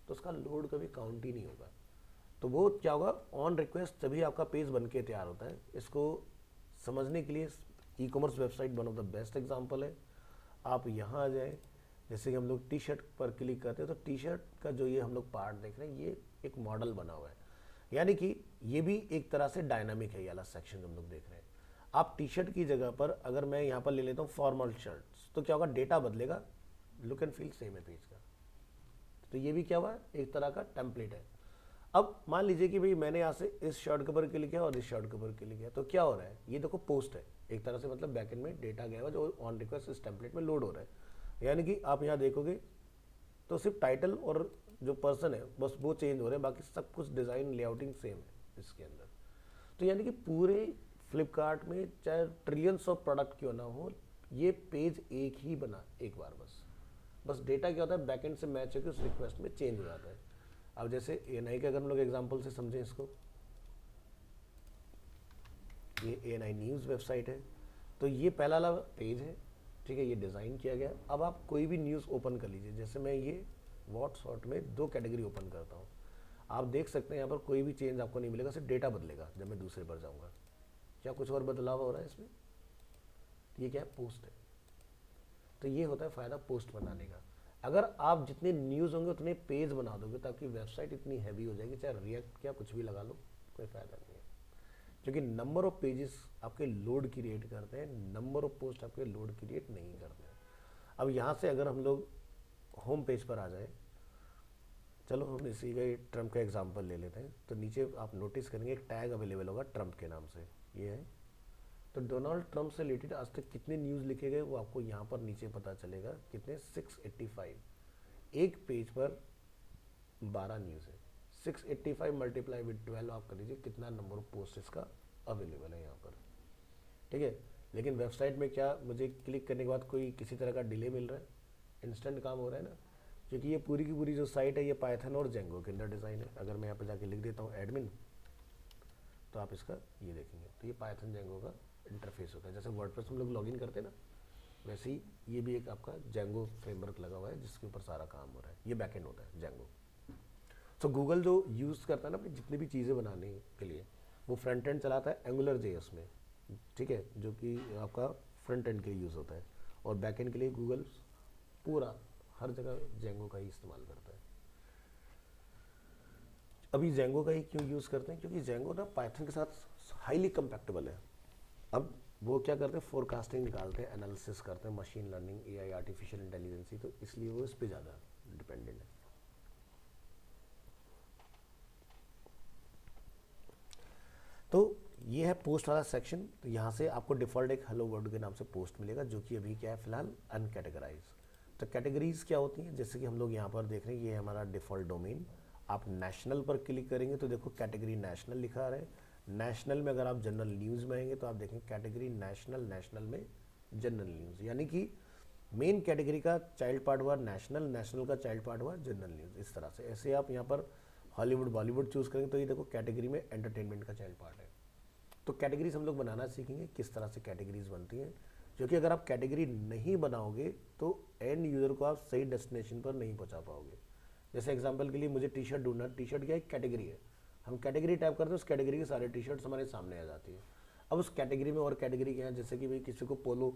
Speaker 1: तो उसका लोड कभी काउंट ही नहीं होगा। तो वो क्या होगा, ऑन रिक्वेस्ट तभी आपका पेज बन के तैयार होता है। इसको समझने के लिए ecommerce website one of the best example है। आप यहाँ आ जाएं, जैसे कि हम लोग टी शर्ट पर क्लिक करते हैं, तो टी शर्ट का जो ये हम लोग पार्ट देख रहे हैं, ये एक मॉडल बना हुआ है, यानी कि ये भी एक तरह से डायनामिक है। ये वाला सेक्शन जो हम लोग देख रहे हैं, आप टी शर्ट की जगह पर अगर मैं यहाँ पर ले लेता हूँ फॉर्मल शर्ट्स, तो क्या होगा, डेटा बदलेगा, लुक एंड फील सेम है पेज का। तो ये भी क्या हुआ, एक तरह का टेम्पलेट है। अब मान लीजिए कि भाई मैंने यहाँ से इस शर्ट के ऊपर क्लिक किया और इस शर्ट के ऊपर क्लिक किया, तो क्या हो रहा है, ये देखो पोस्ट है एक तरह से, मतलब बैकएंड में डेटा गया हुआ जो ऑन रिक्वेस्ट इस टेम्पलेट में लोड हो रहा है। यानी कि आप यहाँ देखोगे तो सिर्फ टाइटल और जो पर्सन है बस वो चेंज हो रहे हैं, बाकी सब कुछ डिज़ाइन लेआउटिंग सेम है इसके अंदर। तो यानी कि पूरे फ्लिपकार्ट में चाहे ट्रिलियंस ऑफ प्रोडक्ट क्यों ना हो, ये पेज एक ही बना एक बार, बस डेटा क्या होता है बैकएंड से मैच होकर उस रिक्वेस्ट में चेंज हो जाता है। अब जैसे ANI के अगर हम लोग एग्जांपल से समझें इसको, ये ANI न्यूज़ वेबसाइट है, तो ये पहला वाला पेज है, ठीक है, ये डिज़ाइन किया गया। अब आप कोई भी न्यूज़ ओपन कर लीजिए, जैसे मैं ये व्हाट्सएप में 2 कैटेगरी ओपन करता हूँ, आप देख सकते हैं यहाँ पर कोई भी चेंज आपको नहीं मिलेगा, सिर्फ डेटा बदलेगा। जब मैं दूसरे पर जाऊँगा, क्या कुछ और बदलाव हो रहा है इसमें, ये क्या है, पोस्ट है। तो ये होता है फ़ायदा पोस्ट बनाने का। अगर आप जितने न्यूज़ होंगे उतने पेज बना दोगे तो आपकी वेबसाइट इतनी हैवी हो जाएगी, चाहे रिएक्ट क्या कुछ भी लगा लो, कोई फ़ायदा नहीं है, क्योंकि नंबर ऑफ पेजेस आपके लोड क्रिएट करते हैं, नंबर ऑफ पोस्ट आपके लोड क्रिएट नहीं करते हैं। अब यहाँ से अगर हम लोग होम पेज पर आ जाए, चलो हम इसी का ट्रम्प का एग्जांपल ले लेते हैं। तो नीचे आप नोटिस करेंगे एक टैग अवेलेबल होगा ट्रम्प के नाम से, ये है। तो डोनाल्ड ट्रंप से रिलेटेड आज तक कितने न्यूज़ लिखे गए वो आपको यहाँ पर नीचे पता चलेगा, कितने, 685। एक पेज पर 12 न्यूज़ है, 685 मल्टीप्लाई विद 12 आप कर लीजिए कितना नंबर ऑफ पोस्ट इसका अवेलेबल है यहाँ पर, ठीक है। लेकिन वेबसाइट में क्या, मुझे क्लिक करने के बाद कोई किसी तरह का डिले मिल रहा है, इंस्टेंट काम हो रहा है ना, क्योंकि ये पूरी की पूरी जो साइट है ये पाइथन और जेंगो के अंदर डिज़ाइन है। अगर मैं यहाँ पर जाके लिख देता हूँ एडमिन, तो आप इसका ये देखेंगे, तो ये पाइथन जेंगो का इंटरफेस होता है। जैसे वर्डप्रेस हम लोग लॉगिन करते हैं ना, वैसे ही ये भी एक आपका जेंगो फ्रेमवर्क लगा हुआ है जिसके ऊपर सारा काम हो रहा है, ये बैकएंड होता है जेंगो। सो गूगल जो यूज़ करता है ना अपनी जितनी भी चीज़ें बनाने के लिए, वो फ्रंट एंड चलाता है एंगुलर JS में, ठीक है, जो कि आपका फ्रंट एंड के लिए यूज़ होता है, और बैक एंड के लिए गूगल पूरा हर जगह जेंगो का ही इस्तेमाल करता है। अभी जेंगो का ही क्यों यूज़ करते हैं, क्योंकि जेंगो ना पाइथन के साथ हाईली कंपैक्टेबल है। अब वो क्या करते हैं, फोरकास्टिंग निकालते हैं, एनालिसिस करते हैं, machine learning, AI, artificial intelligence, तो इसलिए वो इस पर ज़्यादा डिपेंडेंट है। तो ये है पोस्ट वाला सेक्शन। तो यहाँ से आपको डिफ़ॉल्ट एक हेलो वर्ल्ड के नाम से पोस्ट मिलेगा, जो कि अभी क्या है फिलहाल अनकैटेगराइज। तो कैटेगरीज क्या होती हैं, जैसे कि हम लोग यहाँ पर देख रहे हैं, ये है हमारा डिफ़ॉल्ट डोमेन। आप नेशनल पर क्लिक करेंगे तो देखो कैटेगरी नेशनल लिखा रहा है। नेशनल में अगर आप जनरल न्यूज़ में आएंगे तो आप देखेंगे कैटेगरी नेशनल, नेशनल में जनरल न्यूज़, यानी कि मेन कैटेगरी का चाइल्ड पार्ट हुआ नेशनल, नेशनल का चाइल्ड पार्ट हुआ जनरल न्यूज़। इस तरह से ऐसे आप यहाँ पर हॉलीवुड बॉलीवुड चूज़ करेंगे तो ये देखो कैटेगरी में एंटरटेनमेंट का चाइल्ड पार्ट है। तो कैटेगरीज हम लोग बनाना सीखेंगे, किस तरह से कैटेगरीज बनती हैं, क्योंकि अगर आप कैटेगरी नहीं बनाओगे तो एंड यूज़र को आप सही डेस्टिनेशन पर नहीं पहुंचा पाओगे। जैसे एग्जांपल के लिए मुझे टी शर्ट ढूंढना, टी शर्ट क्या एक कैटेगरी है, हम कैटेगरी टाइप करते हैं, उस कैटेगरी के सारे टी शर्ट्स हमारे सामने आ जाती है। अब उस कैटेगरी में और कैटेगरी क्या है, जैसे कि भाई किसी को पोलो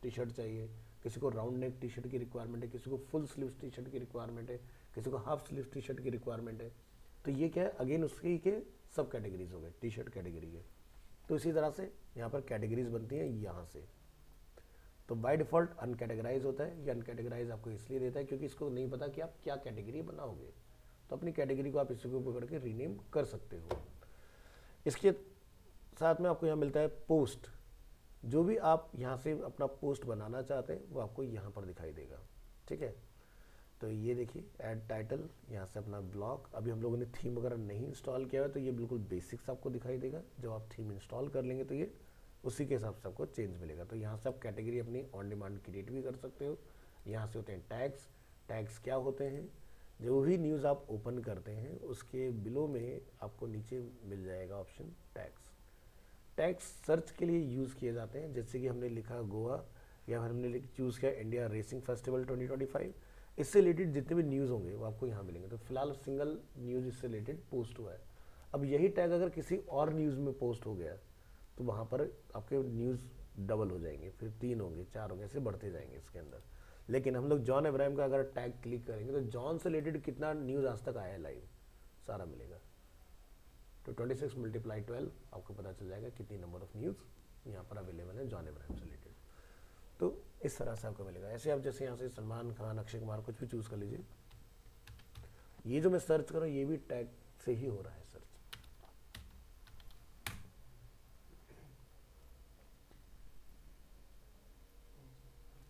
Speaker 1: टी शर्ट चाहिए, किसी को राउंड नेक टी शर्ट की रिक्वायरमेंट है, किसी को फुल स्लीव्स टी शर्ट की रिक्वायरमेंट है, किसी को हाफ स्लीव्स टी शर्ट की रिक्वायरमेंट है। तो ये क्या है, अगेन उसके के सब कैटेगरीज हो गए, टी शर्ट कैटेगरी है। तो इसी तरह से यहाँ पर कैटेगरीज बनती हैं यहाँ से। तो बाय डिफ़ॉल्ट अनकैटेगराइज होता है। ये अनकैटेगराइज आपको इसलिए देता है क्योंकि इसको नहीं पता कि आप क्या कैटेगरी बनाओगे, तो अपनी कैटेगरी को आप इसी को पकड़ के रीनेम कर सकते हो। इसके साथ में आपको यहाँ मिलता है पोस्ट। जो भी आप यहाँ से अपना पोस्ट बनाना चाहते हैं वो आपको यहाँ पर दिखाई देगा, ठीक है। तो ये देखिए ऐड टाइटल, यहाँ से अपना ब्लॉग। अभी हम लोगों ने थीम वगैरह नहीं इंस्टॉल किया है तो ये बिल्कुल बेसिक्स आपको दिखाई देगा। जब आप थीम इंस्टॉल कर लेंगे तो ये उसी के हिसाब से आपको चेंज मिलेगा। तो यहाँ से आप कैटेगरी अपनी ऑन डिमांड क्रिएट भी कर सकते हो। यहाँ से होते हैं टैग्स। टैग्स क्या होते हैं, जो भी न्यूज़ आप ओपन करते हैं उसके बिलो में आपको नीचे मिल जाएगा ऑप्शन टैग्स। टैग्स सर्च के लिए यूज़ किए जाते हैं, जैसे कि हमने लिखा गोवा, या फिर हमने चूज़ किया इंडिया रेसिंग फेस्टिवल 2025, इससे रिलेटेड जितने भी न्यूज़ होंगे वो आपको यहाँ मिलेंगे। तो फिलहाल सिंगल न्यूज़ इससे रिलेटेड पोस्ट हुआ है। अब यही टैग अगर किसी और न्यूज़ में पोस्ट हो गया तो वहाँ पर आपके न्यूज़ डबल हो जाएंगे, फिर 3 होंगे, 4 होंगे, ऐसे बढ़ते जाएंगे इसके अंदर। लेकिन हम लोग जॉन अब्राहम का अगर टैग क्लिक करेंगे तो जॉन से रिलेटेड कितना न्यूज़ आज तक आया है लाइव सारा मिलेगा। तो 26 × 12 आपको पता चल जाएगा कितनी नंबर ऑफ न्यूज़ यहाँ पर अवेलेबल है जॉन अब्राहम से रिलेटेड। तो इस तरह से आपको मिलेगा। ऐसे आप जैसे यहाँ से सलमान खान, अक्षय कुमार कुछ भी चूज़ कर लीजिए। ये जो मैं सर्च कर रहा हूँ ये भी टैग से ही हो रहा है सर्च।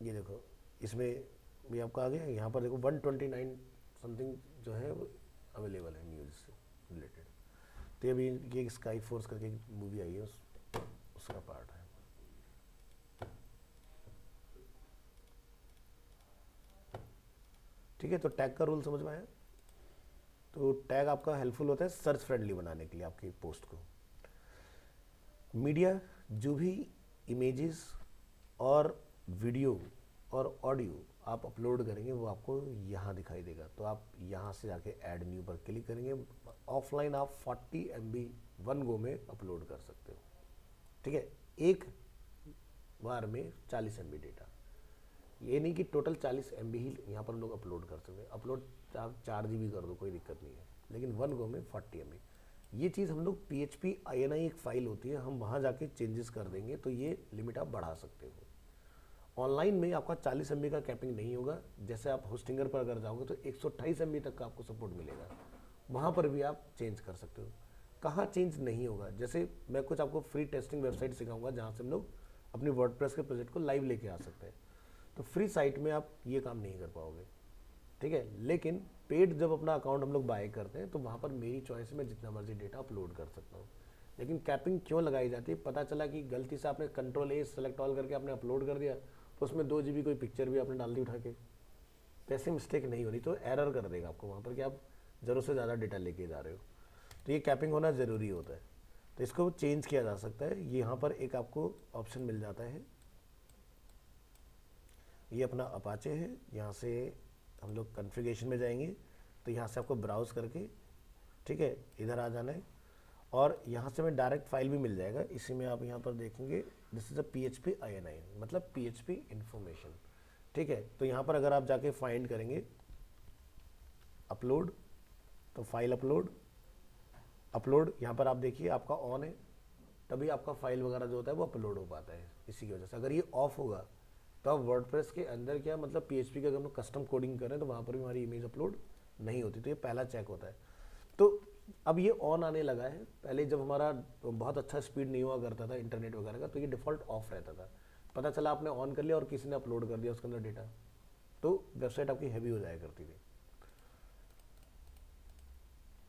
Speaker 1: ये देखो इसमें भी आपको आ गया। यहाँ पर देखो 129 समथिंग जो है वो अवेलेबल है न्यूज़ से रिलेटेड। तो अभी ये स्काई फोर्स करके एक मूवी आई है, उसका पार्ट है। ठीक है, तो टैग का रूल समझ में आया। तो टैग आपका हेल्पफुल होता है सर्च फ्रेंडली बनाने के लिए आपकी पोस्ट को। मीडिया जो भी इमेजेस और वीडियो और ऑडियो आप अपलोड करेंगे वो आपको यहाँ दिखाई देगा। तो आप यहाँ से जाके ऐड न्यू पर क्लिक करेंगे। ऑफलाइन आप 40 MB 1 गो में अपलोड कर सकते हो, ठीक है, एक बार में 40 MB डेटा। ये नहीं कि टोटल 40 MB ही यहाँ पर हम लोग अपलोड कर सकते हैं। अपलोड आप 4 GB कर दो, कोई दिक्कत नहीं है, लेकिन 1 गो में 40 MB। ये चीज़ हम लोग PHP INI एक फ़ाइल होती है, हम वहाँ जाके चेंजेस कर देंगे तो ये लिमिट आप बढ़ा सकते हो। ऑनलाइन में आपका 40 MB का कैपिंग नहीं होगा। जैसे आप होस्टिंगर पर अगर जाओगे तो 128 MB तक का आपको सपोर्ट मिलेगा, वहाँ पर भी आप चेंज कर सकते हो। कहाँ चेंज नहीं होगा, जैसे मैं कुछ आपको फ्री टेस्टिंग वेबसाइट सिखाऊंगा जहाँ से हम लोग अपनी वर्डप्रेस के प्रोजेक्ट को लाइव लेके आ सकते हैं। तो फ्री साइट में आप ये काम नहीं कर पाओगे, ठीक है। लेकिन पेड जब अपना अकाउंट हम लोग बाय करते हैं तो वहाँ पर मेरी चॉइस में जितना मर्जी डेटा अपलोड कर सकता हूँ। लेकिन कैपिंग क्यों लगाई जाती है, पता चला कि गलती से आपने Ctrl+A सेलेक्ट ऑल करके आपने अपलोड कर दिया तो उसमें 2 GB कोई पिक्चर भी आपने डाल दी उठा के, तो ऐसी मिस्टेक नहीं होनी, तो एरर कर देगा आपको वहाँ पर कि आप ज़रूरत से ज़्यादा डेटा लेके जा रहे हो। तो ये कैपिंग होना ज़रूरी होता है, तो इसको चेंज किया जा सकता है। ये यहाँ पर एक आपको ऑप्शन मिल जाता है, ये अपना अपाचे है। यहाँ से हम लोग कॉन्फ़िगरेशन में जाएंगे तो यहाँ से आपको ब्राउज़ करके, ठीक है, इधर आ जाना है और यहाँ से मैं डायरेक्ट फाइल भी मिल जाएगा। इसी में आप यहाँ पर देखेंगे this is a PHP INI, मतलब PHP इन्फॉर्मेशन, ठीक है। तो यहाँ पर अगर आप जाके फाइंड करेंगे अपलोड, तो फाइल अपलोड यहाँ पर आप देखिए आपका ऑन है, तभी आपका फाइल वगैरह जो होता है वो अपलोड हो पाता है। इसी की वजह से अगर ये ऑफ होगा तो आप वर्डप्रेस के अंदर क्या मतलब PHP का अगर हम कस्टम कोडिंग करें तो वहाँ पर भी हमारी इमेज अपलोड नहीं होती। तो ये पहला चेक होता है। तो अब ये ऑन आने लगा है। पहले जब हमारा बहुत अच्छा स्पीड नहीं हुआ करता था इंटरनेट वगैरह का, तो ये डिफ़ॉल्ट ऑफ रहता था। पता चला आपने ऑन कर लिया और किसी ने अपलोड कर दिया उसके अंदर डेटा, तो वेबसाइट आपकी हैवी हो जाया करती थी।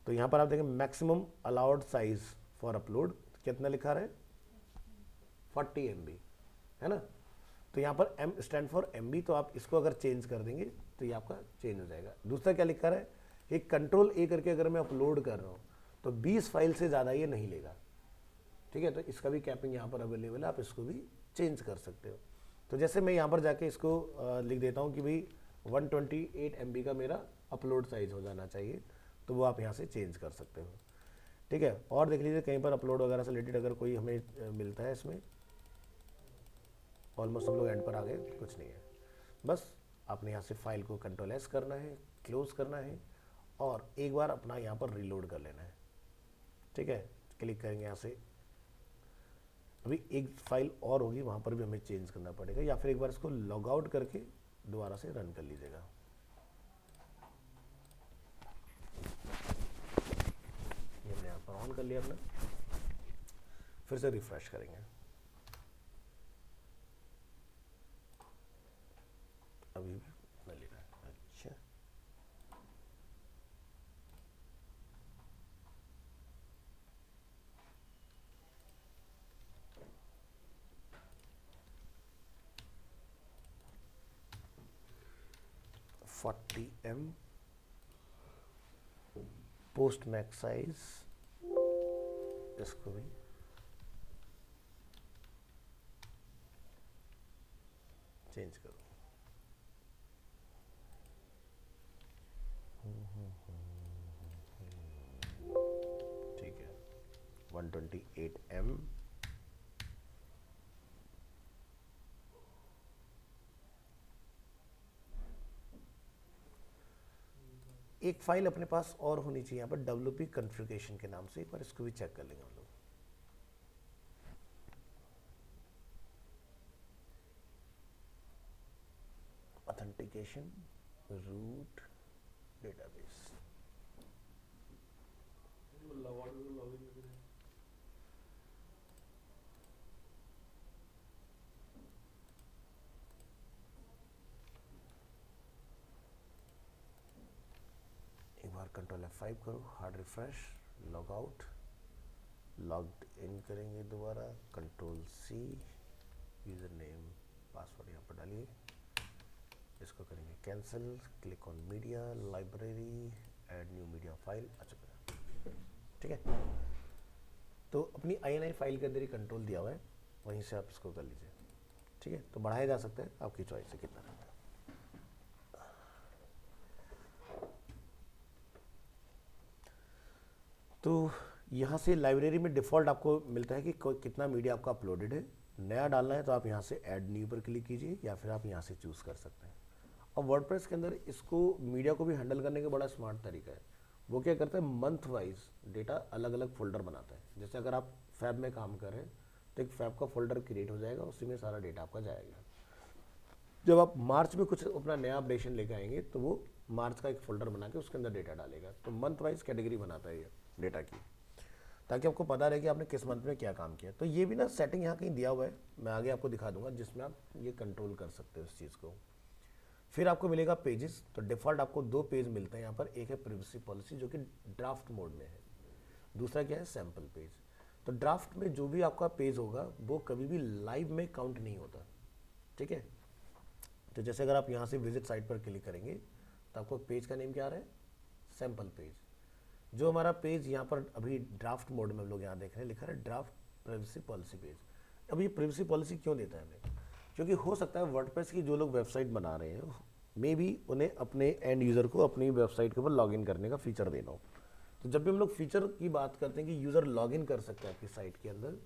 Speaker 1: तो यहाँ पर आप देखें maximum allowed size for upload कितना लिखा रहा है, 40 MB, है ना। तो यहाँ पर M स्टैंड फॉर MB, तो आप इसको अगर चेंज कर देंगे तो ये आपका चेंज हो जाएगा। दूसरा क्या लिखा रहा है, एक कंट्रोल A करके अगर मैं अपलोड कर रहा हूँ तो 20 फाइल से ज़्यादा ये नहीं लेगा, ठीक है। तो इसका भी कैपिंग यहाँ पर अवेलेबल है, आप इसको भी चेंज कर सकते हो। तो जैसे मैं यहाँ पर जाके इसको लिख देता हूँ कि भाई 128 MB का मेरा अपलोड साइज हो जाना चाहिए, तो वो आप यहाँ से चेंज कर सकते हो, ठीक है। और देख लीजिए कहीं पर अपलोड वगैरह से रिलेटेड अगर कोई हमें मिलता है इसमें, ऑलमोस्ट हम लोग एंड पर आ गए, कुछ नहीं है। बस आपने यहाँ से फाइल को कंट्रोल S करना है, क्लोज करना है और एक बार अपना यहाँ पर रीलोड कर लेना है, ठीक है। क्लिक करेंगे यहाँ से, अभी एक फाइल और होगी वहाँ पर भी हमें चेंज करना पड़ेगा, या फिर एक बार इसको लॉग आउट करके दोबारा से रन कर लीजिएगा। ये हमने यहाँ पर ऑन कर लिया अपना, फिर से रिफ्रेश करेंगे। अभी भी इतना ले रहा है, अच्छा। M पोस्ट मैक्स साइज, इसको भी चेंज करो। ठीक है, 128M। एक फाइल अपने पास और होनी चाहिए यहाँ पर WP कॉन्फ़िगरेशन के नाम से, एक बार इसको भी चेक कर लेंगे हम लोग। ऑथेंटिकेशन रूट डेटाबेस,
Speaker 2: लॉगिन करके
Speaker 1: एक बार कंट्रोल F5 करो, hard refresh, log out, logged in करेंगे दोबारा, control C, user name password यहाँ पर डालिए, इसको करेंगे cancel, click on media library, add new media file, आ चुका है, ठीक है। तो अपनी INI फाइल के अंदर ही कंट्रोल दिया हुआ है, वहीं से आप इसको कर लीजिए, ठीक है। तो बढ़ाया जा सकता है, आपकी चॉइस है कितना रहता है। तो यहाँ से लाइब्रेरी में डिफ़ॉल्ट आपको मिलता है कि कितना मीडिया आपका अपलोडेड है। नया डालना है तो आप यहाँ से ऐड न्यू पर क्लिक कीजिए, या फिर आप यहाँ से चूज़ कर सकते हैं। और वर्डप्रेस के अंदर इसको मीडिया को भी हैंडल करने का बड़ा स्मार्ट तरीका है। वो क्या करता है, मंथ वाइज डेटा अलग अलग फोल्डर बनाता है। जैसे अगर आप फैब में काम कर रहे हैं तो एक फैब का फोल्डर क्रिएट हो जाएगा, उसी में सारा डेटा आपका जाएगा। जब आप मार्च में कुछ अपना नया अपडेशन लेके आएंगे तो वो मार्च का एक फोल्डर बना के उसके अंदर डेटा डालेगा। तो मंथ वाइज कैटेगरी बनाता है ये डेटा की, ताकि आपको पता रहे कि आपने किस मंथ में क्या काम किया। तो ये भी ना सेटिंग यहाँ कहीं दिया हुआ है, मैं आगे आपको दिखा दूंगा, जिसमें आप ये कंट्रोल कर सकते हो इस चीज़ को। फिर आपको मिलेगा पेजेस। तो डिफ़ॉल्ट आपको 2 पेज मिलते हैं यहाँ पर, एक है प्रिवेसी पॉलिसी जो कि ड्राफ्ट मोड में है, दूसरा क्या है, सैम्पल पेज। तो ड्राफ्ट में जो भी आपका पेज होगा वो कभी भी लाइव में काउंट नहीं होता, ठीक है। तो जैसे अगर आप यहाँ से विजिट साइट पर क्लिक करेंगे तो आपको पेज का नेम क्या आ रहा है, सैम्पल पेज। जो हमारा पेज यहाँ पर अभी ड्राफ्ट मोड में हम लोग यहाँ देख रहे हैं, लिखा है ड्राफ्ट प्राइवेसी पॉलिसी पेज। अब ये प्राइवेसी पॉलिसी क्यों देता है हमें, क्योंकि हो सकता है वर्डप्रेस की जो लोग वेबसाइट बना रहे हैं मे भी उन्हें अपने एंड यूज़र को अपनी वेबसाइट के ऊपर लॉगिन करने का फीचर देना हो। तो जब भी हम लोग फीचर की बात करते हैं कि यूज़र लॉगिन कर सकता है आपकी साइट के अंदर,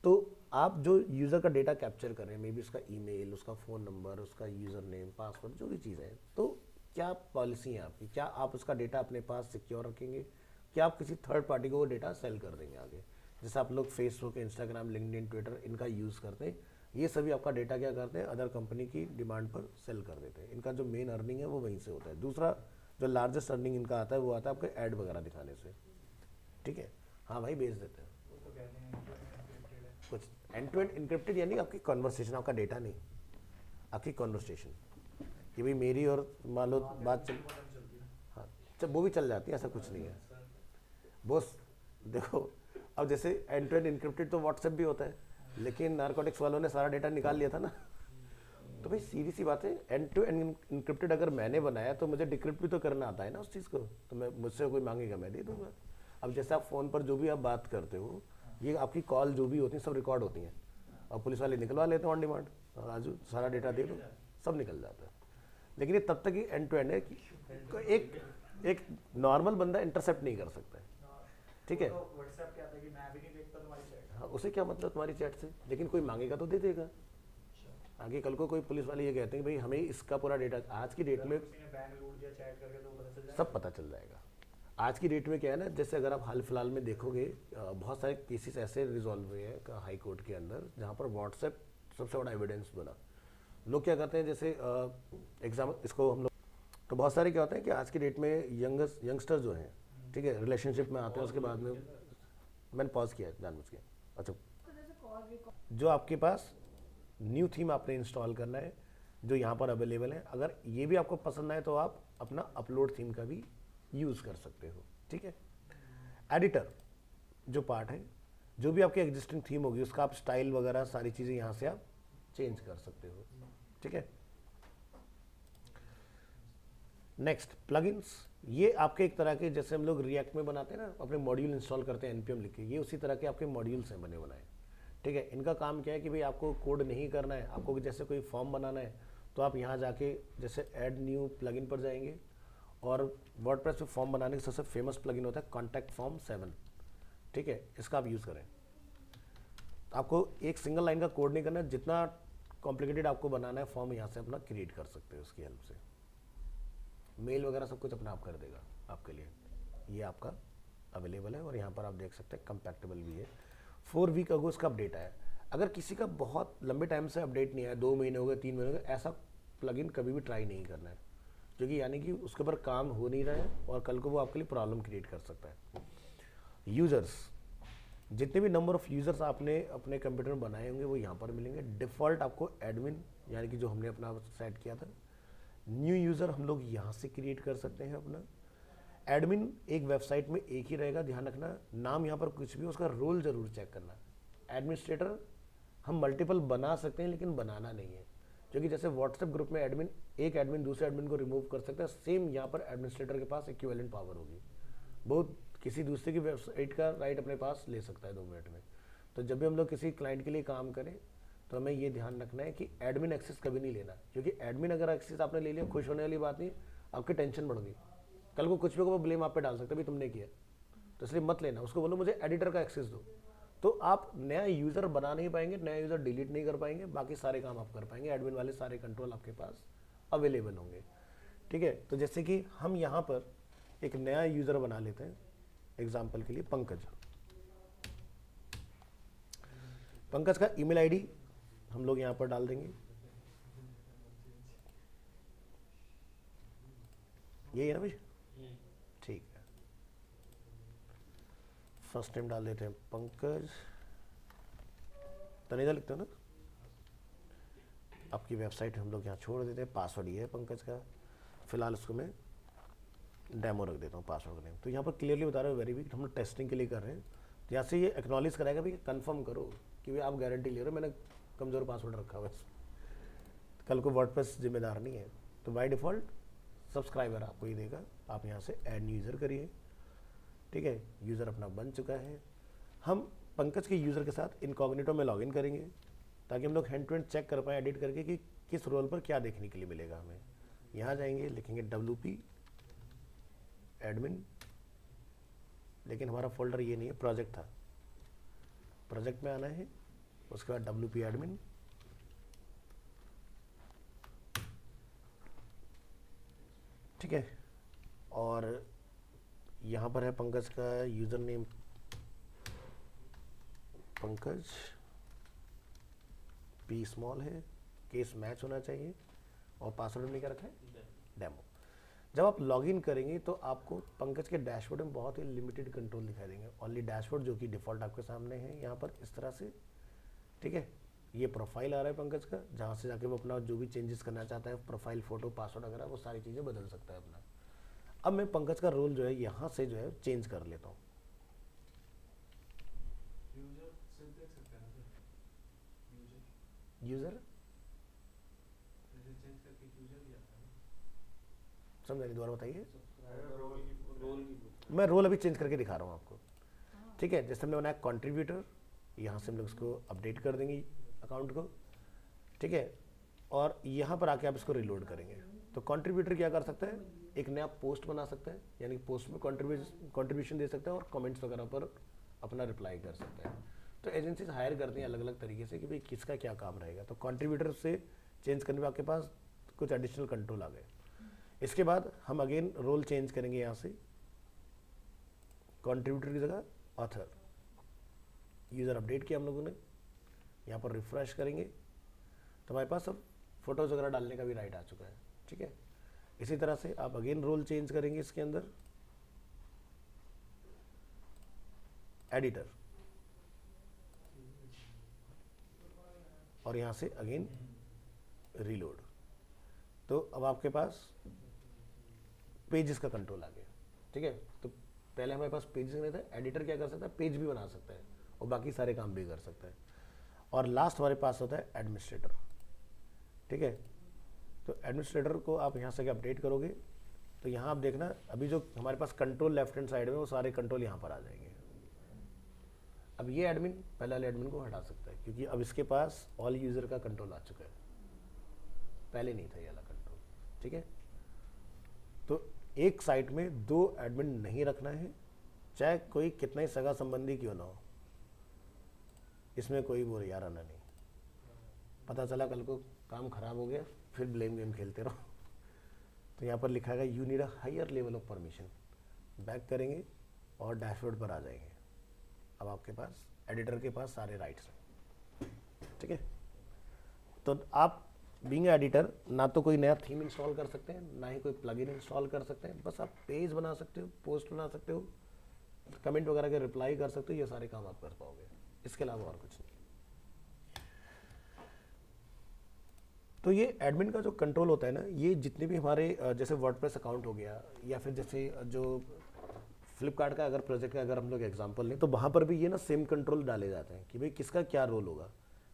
Speaker 1: तो आप जो यूज़र का डेटा कैप्चर कर रहे हैं, मे बी उसका ईमेल, उसका फ़ोन नंबर, उसका यूज़र नेम, पासवर्ड, जो भी चीज़ है, तो क्या पॉलिसी है आपकी, क्या आप उसका डेटा अपने पास सिक्योर रखेंगे, क्या आप किसी थर्ड पार्टी को वो डेटा सेल कर देंगे आगे। जैसे आप लोग फेसबुक, इंस्टाग्राम, लिंक्डइन, ट्विटर इनका यूज़ करते हैं, ये सभी आपका डेटा क्या करते हैं, अदर कंपनी की डिमांड पर सेल कर देते हैं। इनका जो मेन अर्निंग है वो वहीं से होता है। दूसरा जो लार्जेस्ट अर्निंग इनका आता है वो आता है आपके ऐड वगैरह दिखाने से। ठीक है, हाँ भाई भेज देते हैं।
Speaker 2: वो तो कहते हैं encrypted है।
Speaker 1: कुछ एंड टू एंड इनक्रिप्टेड यानी आपकी कॉन्वर्सेशन, आपका डेटा नहीं, आपकी कॉन्वर्सेशन कि भाई मेरी और मान लो
Speaker 2: हाँ,
Speaker 1: बात चल,
Speaker 2: तो पता नहीं चलती ना।
Speaker 1: हाँ जब वो भी चल जाती है, ऐसा कुछ नहीं है बॉस। देखो अब जैसे एंड टू एंड इनक्रिप्टेड तो व्हाट्सएप भी होता है, लेकिन नारकोटिक्स वालों ने सारा डेटा निकाल लिया था ना। तो भाई सीधी सी बात है, एंड टू एंड इनक्रिप्टेड अगर मैंने बनाया तो मुझे डिक्रिप्ट भी तो करना आता है ना उस चीज़ को, तो मैं मुझसे कोई मांगेगा मैं दे दूंगा। अब जैसे आप फ़ोन पर जो भी आप बात करते हो, ये आपकी कॉल जो भी होती है सब रिकॉर्ड होती हैं, और पुलिस वाले निकलवा लेते हैं ऑन डिमांड, राजू सारा डेटा दे दो, सब निकल जाता है। लेकिन ये तब तक ही एंड टू एंड है कि एक नॉर्मल बंदा इंटरसेप्ट नहीं कर सकता है, ठीक है।
Speaker 2: तो व्हाट्सएप क्या था कि मैं भी नहीं देखता तुम्हारी चैट।
Speaker 1: हाँ उसे क्या मतलब तुम्हारी चैट से, लेकिन कोई मांगेगा तो दे देगा। आगे कल को कोई पुलिस वाले ये कहते हैं कि भाई हमें इसका पूरा डेटा, आज की डेट में
Speaker 2: किसी ने बैंक लूट दिया चैट करके तो पता चल जाएगा।
Speaker 1: सब पता चल जाएगा। आज की डेट में क्या है ना, जैसे अगर आप हाल फिलहाल में देखोगे बहुत सारे केसेस ऐसे रिजॉल्व हुए हैं हाई कोर्ट के अंदर जहाँ पर व्हाट्सएप सबसे बड़ा एविडेंस बना। लोग क्या करते हैं, जैसे एग्जाम इसको हम लोग, तो बहुत सारे क्या होते हैं कि आज की डेट में यंगस्टर जो हैं, ठीक है, रिलेशनशिप में आते हैं, उसके बाद में मैंने पॉज किया जानबूझ के। अच्छा, जो आपके पास न्यू थीम आपने इंस्टॉल करना है जो यहाँ पर अवेलेबल है, अगर ये भी आपको पसंद आए तो आप अपना अपलोड थीम का भी यूज़ कर सकते हो, ठीक है। एडिटर जो पार्ट है, जो भी आपकी एग्जिस्टिंग थीम होगी उसका आप स्टाइल वगैरह सारी चीज़ें यहाँ से आप चेंज कर सकते हो, ठीक है। नेक्स्ट प्लगइन्स, ये आपके एक तरह के, जैसे हम लोग रिएक्ट में बनाते हैं ना अपने मॉड्यूल इंस्टॉल करते हैं npm लिख के, ये उसी तरह के आपके मॉड्यूल्स हैं बने बनाए, ठीक है। इनका काम क्या है कि भाई आपको कोड नहीं करना है, आपको जैसे कोई फॉर्म बनाना है तो आप यहाँ जाके जैसे ऐड न्यू प्लगइन पर जाएंगे, और वर्डप्रेस में फॉर्म बनाने का सबसे फेमस प्लगइन होता है कॉन्टैक्ट फॉर्म 7, ठीक है, इसका आप यूज़ करें। आपको एक सिंगल लाइन का कोड नहीं करना है, जितना कॉम्प्लिकेटेड आपको बनाना है फॉर्म यहाँ से अपना क्रिएट कर सकते हो उसकी हेल्प से। मेल वगैरह सब कुछ अपना आप कर देगा आपके लिए, ये आपका अवेलेबल है, और यहाँ पर आप देख सकते हैं कंपैक्टेबल भी है। 4 वीक अगो इसका अपडेट आया। अगर किसी का बहुत लंबे टाइम से अपडेट नहीं आया, 2 महीने हो गए, 3 महीने हो गए, ऐसा प्लगइन कभी भी ट्राई नहीं करना है, क्योंकि यानी कि उसके ऊपर काम हो नहीं रहा है और कल को वो आपके लिए प्रॉब्लम क्रिएट कर सकता है। यूज़र्स, जितने भी नंबर ऑफ़ यूज़र्स आपने अपने कंप्यूटर में बनाए होंगे वो यहाँ पर मिलेंगे। डिफ़ॉल्ट आपको एडमिन यानी कि जो हमने अपना सेट किया था, न्यू यूज़र हम लोग यहाँ से क्रिएट कर सकते हैं अपना। एडमिन एक वेबसाइट में एक ही रहेगा, ध्यान रखना, नाम यहाँ पर कुछ भी, उसका रोल ज़रूर चेक करना। एडमिनिस्ट्रेटर हम मल्टीपल बना सकते हैं लेकिन बनाना नहीं है, क्योंकि जैसे व्हाट्सएप ग्रुप में एडमिन, एक एडमिन दूसरे एडमिन को रिमूव कर सकता है, सेम यहाँ पर एडमिनिस्ट्रेटर के पास इक्विवेलेंट पावर होगी, बहुत किसी दूसरे की वेबसाइट का राइट अपने पास ले सकता है 2 मिनट में। तो जब भी हम लोग किसी क्लाइंट के लिए काम करें तो हमें ये ध्यान रखना है कि एडमिन एक्सेस कभी नहीं लेना, क्योंकि एडमिन अगर एक्सेस आपने ले लिया, खुश होने वाली बात नहीं, आपकी टेंशन बढ़ गई, कल को कुछ भी को ब्लेम आप पे डाल सकते भाई तुमने किया, तो इसलिए मत लेना। उसको बोलो मुझे एडिटर का एक्सेस दो, तो आप नया यूज़र बना नहीं पाएंगे, नया यूज़र डिलीट नहीं कर पाएंगे, बाकी सारे काम आप कर पाएंगे, एडमिन वाले सारे कंट्रोल आपके पास अवेलेबल होंगे, ठीक है। तो जैसे कि हम यहाँ पर एक नया यूज़र बना लेते हैं, एग्जाम्पल के लिए पंकज। पंकज का ईमेल आईडी हम लोग यहाँ पर डाल देंगे, यही है ना भाई, ठीक है। फर्स्ट नेम डाल देते हैं पंकज, तनेजा लिखते हो ना। आपकी वेबसाइट हम लोग यहाँ छोड़ देते हैं, पासवर्ड ये है पंकज का, फिलहाल उसको मैं डेमो रख देता हूँ पासवर्ड का नेम। तो यहाँ पर क्लियरली बता रहे हो वेरी वीक, हम लोग टेस्टिंग के लिए कर रहे हैं, तो यहाँ से ये एक्नॉलेज कराएगा भाई, कंफर्म करो कि भाई आप गारंटी ले रहे हो, मैंने कमज़ोर पासवर्ड रखा हुआ है, कल को वर्डप्रेस जिम्मेदार नहीं है। तो बाय डिफ़ॉल्ट सब्सक्राइबर आपको ये देगा, आप यहाँ से ऐड न्यू यूज़र करिए, ठीक है। यूज़र अपना बन चुका है। हम पंकज के यूज़र के साथ इनकॉग्निटो में लॉगिन करेंगे ताकि हम लोग हैंड टू हैंड चेक कर पाएँ एडिट करके कि किस रोल पर क्या देखने के लिए मिलेगा हमें। यहाँ जाएंगे, लिखेंगे WP एडमिन, लेकिन हमारा फोल्डर ये नहीं है, प्रोजेक्ट था, प्रोजेक्ट में आना है, उसके बाद WP एडमिन, ठीक है। और यहाँ पर है पंकज का user name Pankaj, P small है, केस मैच होना चाहिए, और पासवर्ड में क्या रखा है डेमो। जब आप लॉगिन करेंगे तो आपको पंकज के डैशबोर्ड में बहुत ही लिमिटेड कंट्रोल दिखाई देंगे। ओनली डैशबोर्ड जो कि डिफ़ॉल्ट आपके सामने है यहाँ पर इस तरह से, ठीक है। ये प्रोफाइल आ रहा है पंकज का, जहाँ से जाके वो अपना जो भी चेंजेस करना चाहता है, प्रोफाइल, फोटो, पासवर्ड वगैरह, वो सारी चीज़ें बदल सकता है अपना। अब मैं पंकज का रोल जो है यहाँ से जो है चेंज कर लेता हूँ।
Speaker 2: यूजर सिर्फ देख सकते हैं ना सर, यूजर
Speaker 1: यूज़र
Speaker 2: जैसे चेंज करके यूजर भी आता है ना,
Speaker 1: समझा नहीं, दोबारा बताइए।
Speaker 2: सब्सक्राइबर रोल की
Speaker 1: मैं रोल अभी चेंज करके दिखा रहा हूँ आपको, ठीक है। जैसे हमने बनाया कंट्रीब्यूटर, यहाँ से हम लोग इसको अपडेट कर देंगे अकाउंट को, ठीक है। और यहाँ पर आके आप इसको रिलोड करेंगे तो कंट्रीब्यूटर क्या कर सकता है, एक नया पोस्ट बना सकता है, यानी पोस्ट में कंट्रीब्यूशन दे सकता है और कमेंट्स वगैरह पर अपना रिप्लाई कर सकता है। तो एजेंसीज हायर करती हैं अलग अलग तरीके से कि भाई किसका क्या काम रहेगा। तो कंट्रीब्यूटर से चेंज करने में आपके पास कुछ एडिशनल कंट्रोल आ गए। इसके बाद हम अगेन रोल चेंज करेंगे, यहाँ से कंट्रीब्यूटर की जगह ऑथर। यूज़र अपडेट किया हम लोगों ने, यहाँ पर रिफ्रेश करेंगे तो हमारे पास अब फोटोज़ वगैरह डालने का भी राइट आ चुका है, ठीक है। इसी तरह से आप अगेन रोल चेंज करेंगे इसके अंदर, एडिटर, और यहाँ से अगेन रीलोड। तो अब आपके पास पेजेस का कंट्रोल आ गया, ठीक है। तो पहले हमारे पास पेजेस नहीं था, एडिटर क्या कर सकता है, पेज भी बना सकता है और बाकी सारे काम भी कर सकता है। और लास्ट हमारे पास होता है एडमिनिस्ट्रेटर, ठीक है। तो एडमिनिस्ट्रेटर को आप यहाँ से अपडेट करोगे तो यहाँ आप देखना अभी जो हमारे पास कंट्रोल लेफ्ट हैंड साइड में, वो सारे कंट्रोल यहाँ पर आ जाएंगे। अब ये एडमिन पहले वाले एडमिन को हटा सकता है क्योंकि अब इसके पास ऑल यूज़र का कंट्रोल आ चुका है, पहले नहीं था ये वाला कंट्रोल, ठीक है। तो एक साइट में दो एडमिन नहीं रखना है, चाहे कोई कितना ही सगा संबंधी क्यों ना हो, इसमें कोई वो यार आना नहीं। पता चला कल को काम खराब हो गया फिर ब्लेम गेम खेलते रहो। तो यहाँ पर लिखा है you need a higher level of permission. Back करेंगे और डैशबोर्ड पर आ जाएंगे। अब आपके पास एडिटर के पास सारे राइट्स हैं, ठीक है। तो आप बीइंग एडिटर ना तो कोई नया थीम इंस्टॉल कर सकते हैं, ना ही कोई प्लगइन इंस्टॉल कर सकते हैं, बस आप पेज बना सकते हो, पोस्ट बना सकते हो, कमेंट वगैरह के रिप्लाई कर सकते हो, ये सारे काम आप कर पाओगे, इसके अलावा और कुछ नहीं। तो ये एडमिन का जो कंट्रोल होता है ना, ये जितने भी हमारे जैसे वर्डप्रेस अकाउंट हो गया या फिर जैसे जो फ्लिपकार्ट का अगर प्रोजेक्ट का अगर हम लोग एग्जांपल लें तो वहाँ पर भी ये ना सेम कंट्रोल डाले जाते हैं कि भाई किसका क्या रोल होगा।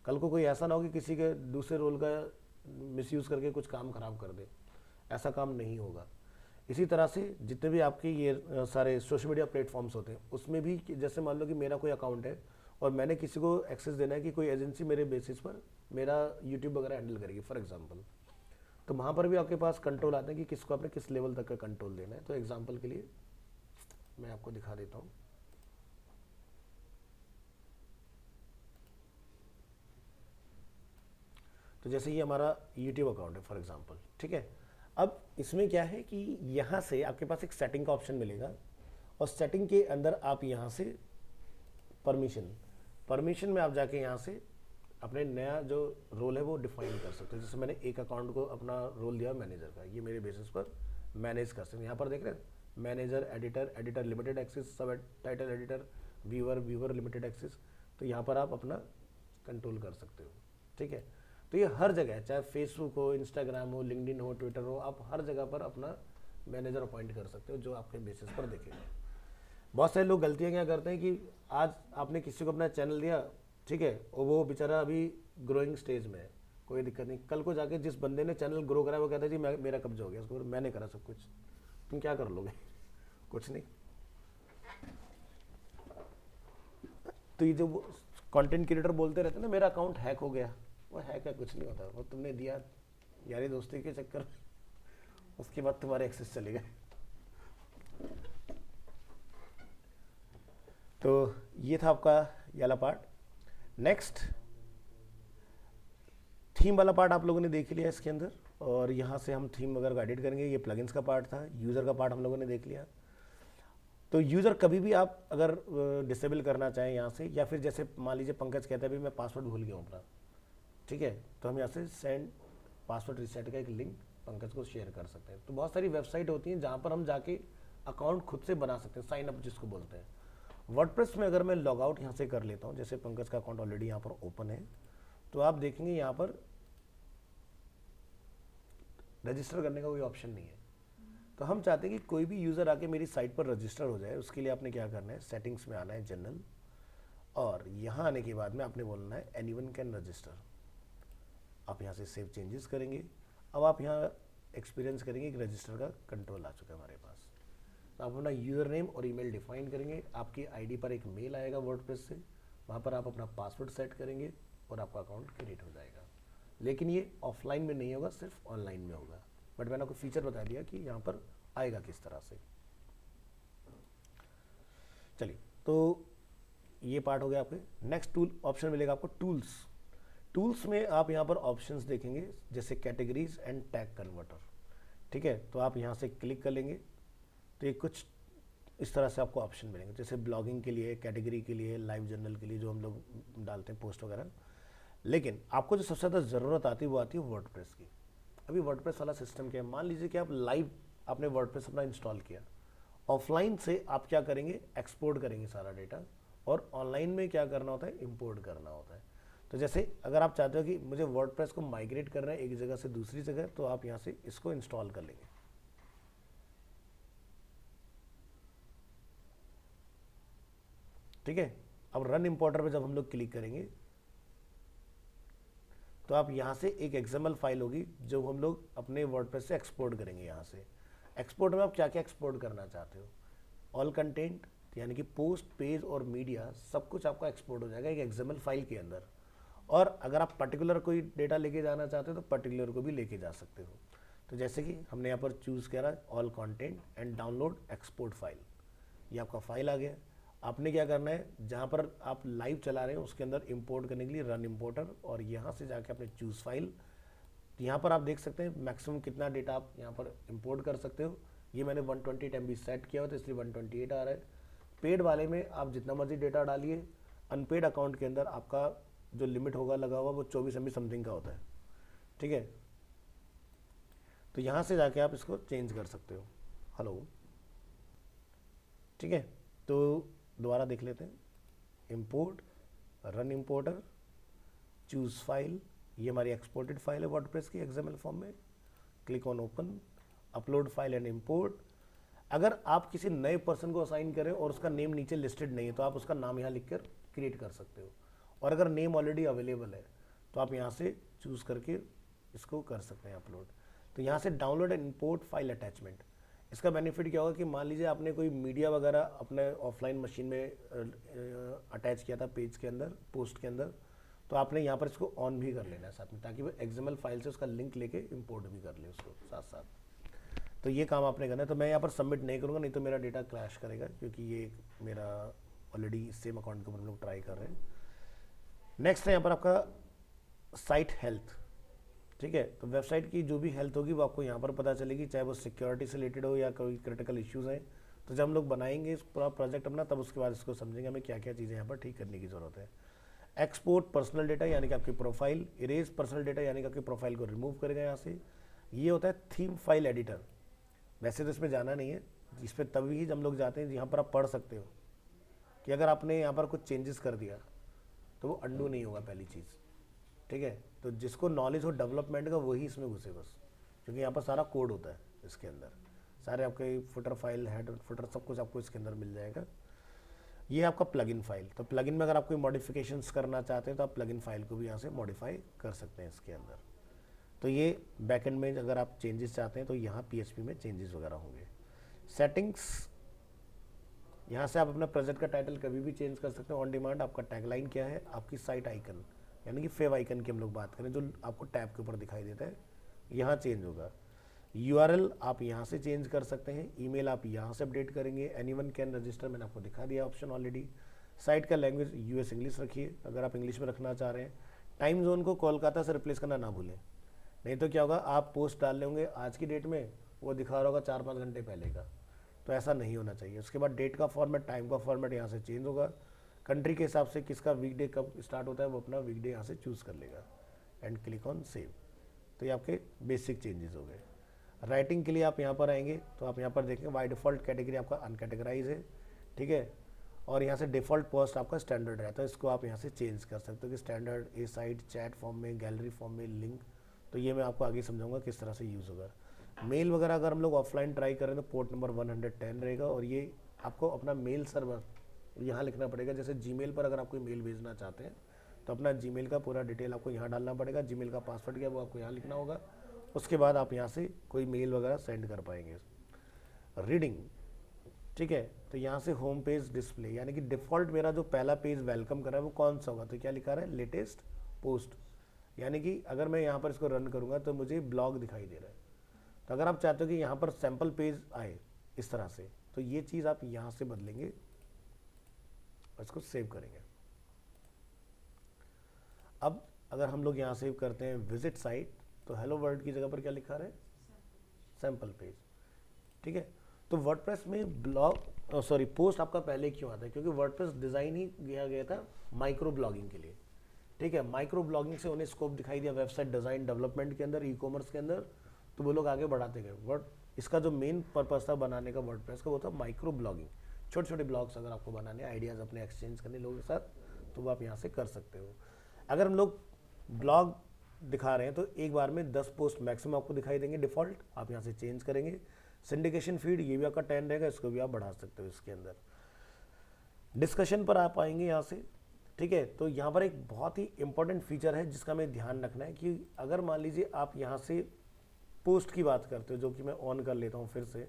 Speaker 1: कल को कोई ऐसा ना हो कि किसी के दूसरे रोल का मिसयूज़ करके कुछ काम खराब कर दे, ऐसा काम नहीं होगा। इसी तरह से जितने भी आपके ये सारे सोशल मीडिया प्लेटफॉर्म्स होते हैं उसमें भी जैसे मान लो कि मेरा कोई अकाउंट है और मैंने किसी को एक्सेस देना है कि कोई एजेंसी मेरे बेसिस पर मेरा यूट्यूब वगैरह हैंडल करेगी फॉर एग्जांपल, तो वहाँ पर भी आपके पास कंट्रोल आते हैं कि किसको आपने किस लेवल तक का कंट्रोल देना है। तो एग्जांपल के लिए मैं आपको दिखा देता हूँ। तो जैसे ये हमारा यूट्यूब अकाउंट है फॉर एग्जांपल, ठीक है। अब इसमें क्या है कि यहाँ से आपके पास एक सेटिंग का ऑप्शन मिलेगा और सेटिंग के अंदर आप यहाँ से परमिशन में आप जाके यहाँ से अपने नया जो रोल है वो डिफाइन कर सकते हो। जैसे मैंने एक अकाउंट को अपना रोल दिया मैनेजर का, ये मेरे बेसिस पर मैनेज कर सकते हैं। यहाँ पर देख रहे हैं manager, editor limited access, subtitle editor, viewer limited access. तो यहाँ पर आप अपना कंट्रोल कर सकते हो, ठीक है। तो ये हर जगह, चाहे फेसबुक हो, इंस्टाग्राम हो, लिंक्डइन हो, ट्विटर हो, आप हर जगह पर अपना मैनेजर अपॉइंट कर सकते हो जो आपके बेसिस पर देखेगा। बहुत सारे लोग गलतियाँ क्या करते हैं कि आज आपने किसी को अपना चैनल दिया, ठीक है, और वो बेचारा अभी ग्रोइंग स्टेज में है, कोई दिक्कत नहीं। कल को जाके जिस बंदे ने चैनल ग्रो करा वो कहता है जी मेरा कब्जा हो गया, उसको मैंने करा सब कुछ, तुम क्या कर लोगे? कुछ नहीं। तो ये जो कंटेंट क्रिएटर बोलते रहते हैं ना मेरा अकाउंट हैक हो गया, वो हैक है कुछ नहीं होता, वो तुमने दिया यारी दोस्ती के चक्कर में, उसके बाद तुम्हारे एक्सेस चले गए। तो ये था आपका ये वाला पार्ट। नेक्स्ट थीम वाला पार्ट आप लोगों ने देख लिया इसके अंदर, और यहाँ से हम थीम वगैरह को एडिट करेंगे। ये प्लगइन्स का पार्ट था। यूज़र का पार्ट हम लोगों ने देख लिया। तो यूज़र कभी भी आप अगर डिसेबल करना चाहें यहाँ से, या फिर जैसे मान लीजिए पंकज कहता है भी मैं पासवर्ड भूल गया हूँ अपना, ठीक है, तो हम यहाँ से सेंड पासवर्ड रिसेट का एक लिंक पंकज को शेयर कर सकते हैं। तो बहुत सारी वेबसाइट होती हैं जहाँ पर हम जाके अकाउंट खुद से बना सकते हैं, साइन अप जिसको बोलते हैं। वर्डप्रेस में अगर मैं लॉग आउट यहाँ से कर लेता हूँ, जैसे पंकज का अकाउंट ऑलरेडी यहाँ पर ओपन है, तो आप देखेंगे यहाँ पर रजिस्टर करने का कोई ऑप्शन नहीं है। तो हम चाहते हैं कि कोई भी यूज़र आके मेरी साइट पर रजिस्टर हो जाए। उसके लिए आपने क्या करना है, सेटिंग्स में आना है, जनरल, और यहाँ आने के बाद में आपने बोलना है एनीवन कैन रजिस्टर। आप यहाँ से सेव चेंजेस करेंगे। अब आप यहाँ एक्सपीरियंस करेंगे कि रजिस्टर का कंट्रोल आ चुका है हमारे पास। तो आप अपना यूज़र नेम और ईमेल डिफाइन करेंगे, आपकी आईडी पर एक मेल आएगा वर्डप्रेस से, वहाँ पर आप अपना पासवर्ड सेट करेंगे और आपका अकाउंट क्रिएट हो जाएगा। लेकिन ये ऑफलाइन में नहीं होगा, सिर्फ ऑनलाइन में होगा। बट मैंने आपको फीचर बता दिया कि यहाँ पर आएगा किस तरह से। चलिए, तो ये पार्ट हो गया आपके। नेक्स्ट टूल ऑप्शन मिलेगा आपको टूल्स। टूल्स में आप यहाँ पर ऑप्शंस देखेंगे जैसे कैटेगरीज एंड टैग कन्वर्टर। ठीक है, तो आप यहाँ से क्लिक कर लेंगे तो ये कुछ इस तरह से आपको ऑप्शन मिलेंगे, जैसे ब्लॉगिंग के लिए, कैटेगरी के लिए, लाइव जर्नल के लिए जो हम लोग डालते हैं पोस्ट वगैरह। लेकिन आपको जो सबसे ज़्यादा ज़रूरत आती है वो आती है वर्डप्रेस की। अभी वर्डप्रेस वाला सिस्टम क्या है, मान लीजिए कि आप लाइव आपने वर्डप्रेस अपना इंस्टॉल किया, ऑफलाइन से आप क्या करेंगे, एक्सपोर्ट करेंगे सारा डेटा, और ऑनलाइन में क्या करना होता है, इंपोर्ट करना होता है। तो जैसे अगर आप चाहते हो कि मुझे वर्डप्रेस को माइग्रेट करना है एक जगह से दूसरी जगह, तो आप यहाँ से इसको इंस्टॉल कर लेंगे। ठीक है, अब रन इंपोर्टर पे जब हम लोग क्लिक करेंगे तो आप यहाँ से एक एक्सएमएल फाइल होगी जो हम लोग अपने वर्डप्रेस से एक्सपोर्ट करेंगे। यहाँ से एक्सपोर्ट में आप क्या क्या एक्सपोर्ट करना चाहते हो, ऑल कंटेंट यानी कि पोस्ट, पेज और मीडिया, सब कुछ आपका एक्सपोर्ट हो जाएगा एक एक्सएमएल फाइल के अंदर। और अगर आप पर्टिकुलर कोई डेटा लेके जाना चाहते हो तो पर्टिकुलर को भी लेके जा सकते हो। तो जैसे कि हमने यहाँ पर चूज़ करा all content and download export file, ये आपका फाइल आ गया। आपने क्या करना है, जहाँ पर आप लाइव चला रहे हैं उसके अंदर इंपोर्ट करने के लिए रन इंपोर्टर, और यहाँ से जाके आपने चूज़ फाइल, यहाँ पर आप देख सकते हैं मैक्सिमम कितना डेटा आप यहाँ पर इंपोर्ट कर सकते हो। ये मैंने 128 MB सेट किया हुआ तो इसलिए 128 आ रहा है। पेड वाले में आप जितना मर्जी डेटा डालिए, अनपेड अकाउंट के अंदर आपका जो लिमिट होगा लगा हुआ वो 24 MB समथिंग का होता है। ठीक है, तो यहाँ से जाके आप इसको चेंज कर सकते हो। हेलो, ठीक है, तो दोबारा देख लेते हैं, import, run importer, choose file, ये हमारी एक्सपोर्टेड फाइल है वर्डप्रेस की एक्सएमएल फॉर्म में। Click on open, upload file and import. अगर आप किसी नए पर्सन को असाइन करें और उसका नेम नीचे लिस्टेड नहीं है तो आप उसका नाम यहाँ लिख कर क्रिएट कर सकते हो, और अगर नेम ऑलरेडी अवेलेबल है तो आप यहाँ से चूज़ करके इसको कर सकते हैं अपलोड। तो यहाँ से download and import file attachment, इसका बेनिफिट क्या होगा कि मान लीजिए आपने कोई मीडिया वगैरह अपने ऑफलाइन मशीन में अटैच किया था पेज के अंदर, पोस्ट के अंदर, तो आपने यहाँ पर इसको ऑन भी कर लेना है साथ में, ताकि वो एक्सएमएल फाइल से उसका लिंक लेके इंपोर्ट भी कर ले उसको साथ साथ। तो ये काम आपने करना है। तो मैं यहाँ पर सबमिट नहीं करूँगा, नहीं तो मेरा डेटा क्रैश करेगा, क्योंकि ये मेरा ऑलरेडी सेम अकाउंट के ऊपर हम लोग ट्राई कर रहे हैं। नेक्स्ट है यहाँ पर आपका साइट हेल्थ। ठीक है, तो वेबसाइट की जो भी हेल्थ होगी वो आपको यहाँ पर पता चलेगी, चाहे वो सिक्योरिटी से रिलेटेड हो या कोई क्रिटिकल इश्यूज़ हैं। तो जब हम लोग बनाएंगे इस पूरा प्रोजेक्ट अपना, तब उसके बाद इसको समझेंगे हमें क्या क्या चीज़ें यहाँ पर ठीक करने की ज़रूरत है। एक्सपोर्ट पर्सनल डेटा यानी कि आपकी प्रोफाइल, इरेज पर्सनल डेटा यानी कि आपकी प्रोफाइल को रिमूव करेगा यहाँ से। ये होता है थीम फाइल एडिटर। वैसे तो इसमें जाना नहीं है, इस पर तभी ही हम लोग जाते हैं यहाँ पर आप पढ़ सकते हो कि अगर आपने यहाँ पर कुछ चेंजेस कर दिया तो वो अंडू नहीं होगा पहली चीज़। ठीक है, तो जिसको नॉलेज हो डेवलपमेंट का वही इसमें घुसे बस, क्योंकि यहाँ पर सारा कोड होता है इसके अंदर, सारे आपके फुटर फाइल, हेड फुटर, सब कुछ आपको इसके अंदर मिल जाएगा। ये आपका प्लगइन फाइल, तो प्लगइन में अगर आप कोई मॉडिफिकेशंस करना चाहते हैं तो आप प्लगइन फाइल को भी यहाँ से मॉडिफाई कर सकते हैं इसके अंदर। तो ये बैकएंड में अगर आप चेंजेस चाहते हैं तो यहाँ PHP में चेंजेस वगैरह होंगे। सेटिंग्स, यहाँ से आप अपना प्रोजेक्ट का टाइटल कभी भी चेंज कर सकते हैं ऑन डिमांड। आपका टैगलाइन क्या है, आपकी साइट आइकन यानी कि फेव आइकन की हम लोग बात करें जो आपको टैब के ऊपर दिखाई देता है, यहाँ चेंज होगा। URL आप यहाँ से चेंज कर सकते हैं, ईमेल आप यहाँ से अपडेट करेंगे, एनीवन कैन रजिस्टर मैंने आपको दिखा दिया ऑप्शन ऑलरेडी। साइट का लैंग्वेज US इंग्लिश रखिए अगर आप इंग्लिश में रखना चाह रहे हैं। टाइम जोन को कोलकाता से रिप्लेस करना ना भूलें, नहीं तो क्या होगा, आप पोस्ट डाल लेंगे आज की डेट में, वो दिखा रहा होगा 4-5 घंटे पहले का, तो ऐसा नहीं होना चाहिए। उसके बाद डेट का फॉर्मेट, टाइम का फॉर्मेट यहाँ से चेंज होगा। कंट्री के हिसाब से किसका वीकडे कब स्टार्ट होता है वो अपना वीकडे यहाँ से चूज़ कर लेगा एंड क्लिक ऑन सेव। तो ये आपके बेसिक चेंजेस हो गए। राइटिंग के लिए आप यहाँ पर आएंगे तो आप यहाँ पर देखेंगे बाय डिफ़ॉल्ट कैटेगरी आपका अनकैटेगराइज है, ठीक है। और यहाँ से डिफ़ॉल्ट पोस्ट आपका स्टैंडर्ड रहता है, इसको आप यहाँ से चेंज कर सकते हो कि स्टैंडर्ड, ए साइट, चैट फॉर्म में, गैलरी फॉर्म में, लिंक। तो ये मैं आपको आगे समझाऊंगा किस तरह से यूज़ होगा। मेल वगैरह अगर हम लोग ऑफलाइन ट्राई करें तो पोर्ट नंबर 110 रहेगा, और ये आपको अपना मेल सर्वर यहाँ लिखना पड़ेगा। जैसे जीमेल पर अगर आप कोई मेल भेजना चाहते हैं तो अपना जीमेल का पूरा डिटेल आपको यहाँ डालना पड़ेगा, जीमेल का पासवर्ड क्या वो आपको यहाँ लिखना होगा। उसके बाद आप यहाँ से कोई मेल वगैरह सेंड कर पाएंगे। रीडिंग, ठीक है। तो यहाँ से होम पेज डिस्प्ले, यानी कि डिफ़ॉल्ट मेरा जो पहला पेज वेलकम कर रहा है वो कौन सा होगा, तो क्या लिखा रहा है, लेटेस्ट पोस्ट। यानी कि अगर मैं यहाँ पर इसको रन करूँगा तो मुझे ब्लॉग दिखाई दे रहा है। तो अगर आप चाहते हो कि यहाँ पर सैम्पल पेज आए इस तरह से, तो ये चीज़ आप यहाँ से बदलेंगे और इसको सेव करेंगे। अब अगर हम लोग यहाँ सेव करते हैं विजिट साइट, तो हेलो वर्ल्ड की जगह पर क्या लिखा है, सैम्पल पेज, ठीक है। तो वर्डप्रेस में ब्लॉग सॉरी पोस्ट आपका पहले क्यों आता है, क्योंकि वर्डप्रेस डिज़ाइन ही किया गया था माइक्रो ब्लॉगिंग के लिए, ठीक है। माइक्रो ब्लॉगिंग से उन्हें स्कोप दिखाई दिया वेबसाइट डिज़ाइन डेवलपमेंट के अंदर, ई कॉमर्स के अंदर, तो वो लोग आगे बढ़ाते गए। वर्ड इसका जो मेन पर्पस था बनाने का वर्डप्रेस का वो था माइक्रो ब्लॉगिंग। छोटे छोटे ब्लॉग्स अगर आपको बनाने, आइडियाज़ अपने एक्सचेंज करने लोगों के साथ, तो वो आप यहाँ से कर सकते हो। अगर हम लोग ब्लॉग दिखा रहे हैं तो एक बार में 10 पोस्ट मैक्सिमम आपको दिखाई देंगे डिफ़ॉल्ट, आप यहाँ से चेंज करेंगे। सिंडिकेशन फीड ये भी आपका 10 रहेगा, इसको भी आप बढ़ा सकते हो इसके अंदर। डिस्कशन पर आप आएंगे यहाँ से, ठीक है। तो यहाँ पर एक बहुत ही इंपॉर्टेंट फीचर है जिसका हमें ध्यान रखना है कि अगर मान लीजिए आप यहाँ से पोस्ट की बात करते हो, जो कि मैं ऑन कर लेता हूँ फिर से,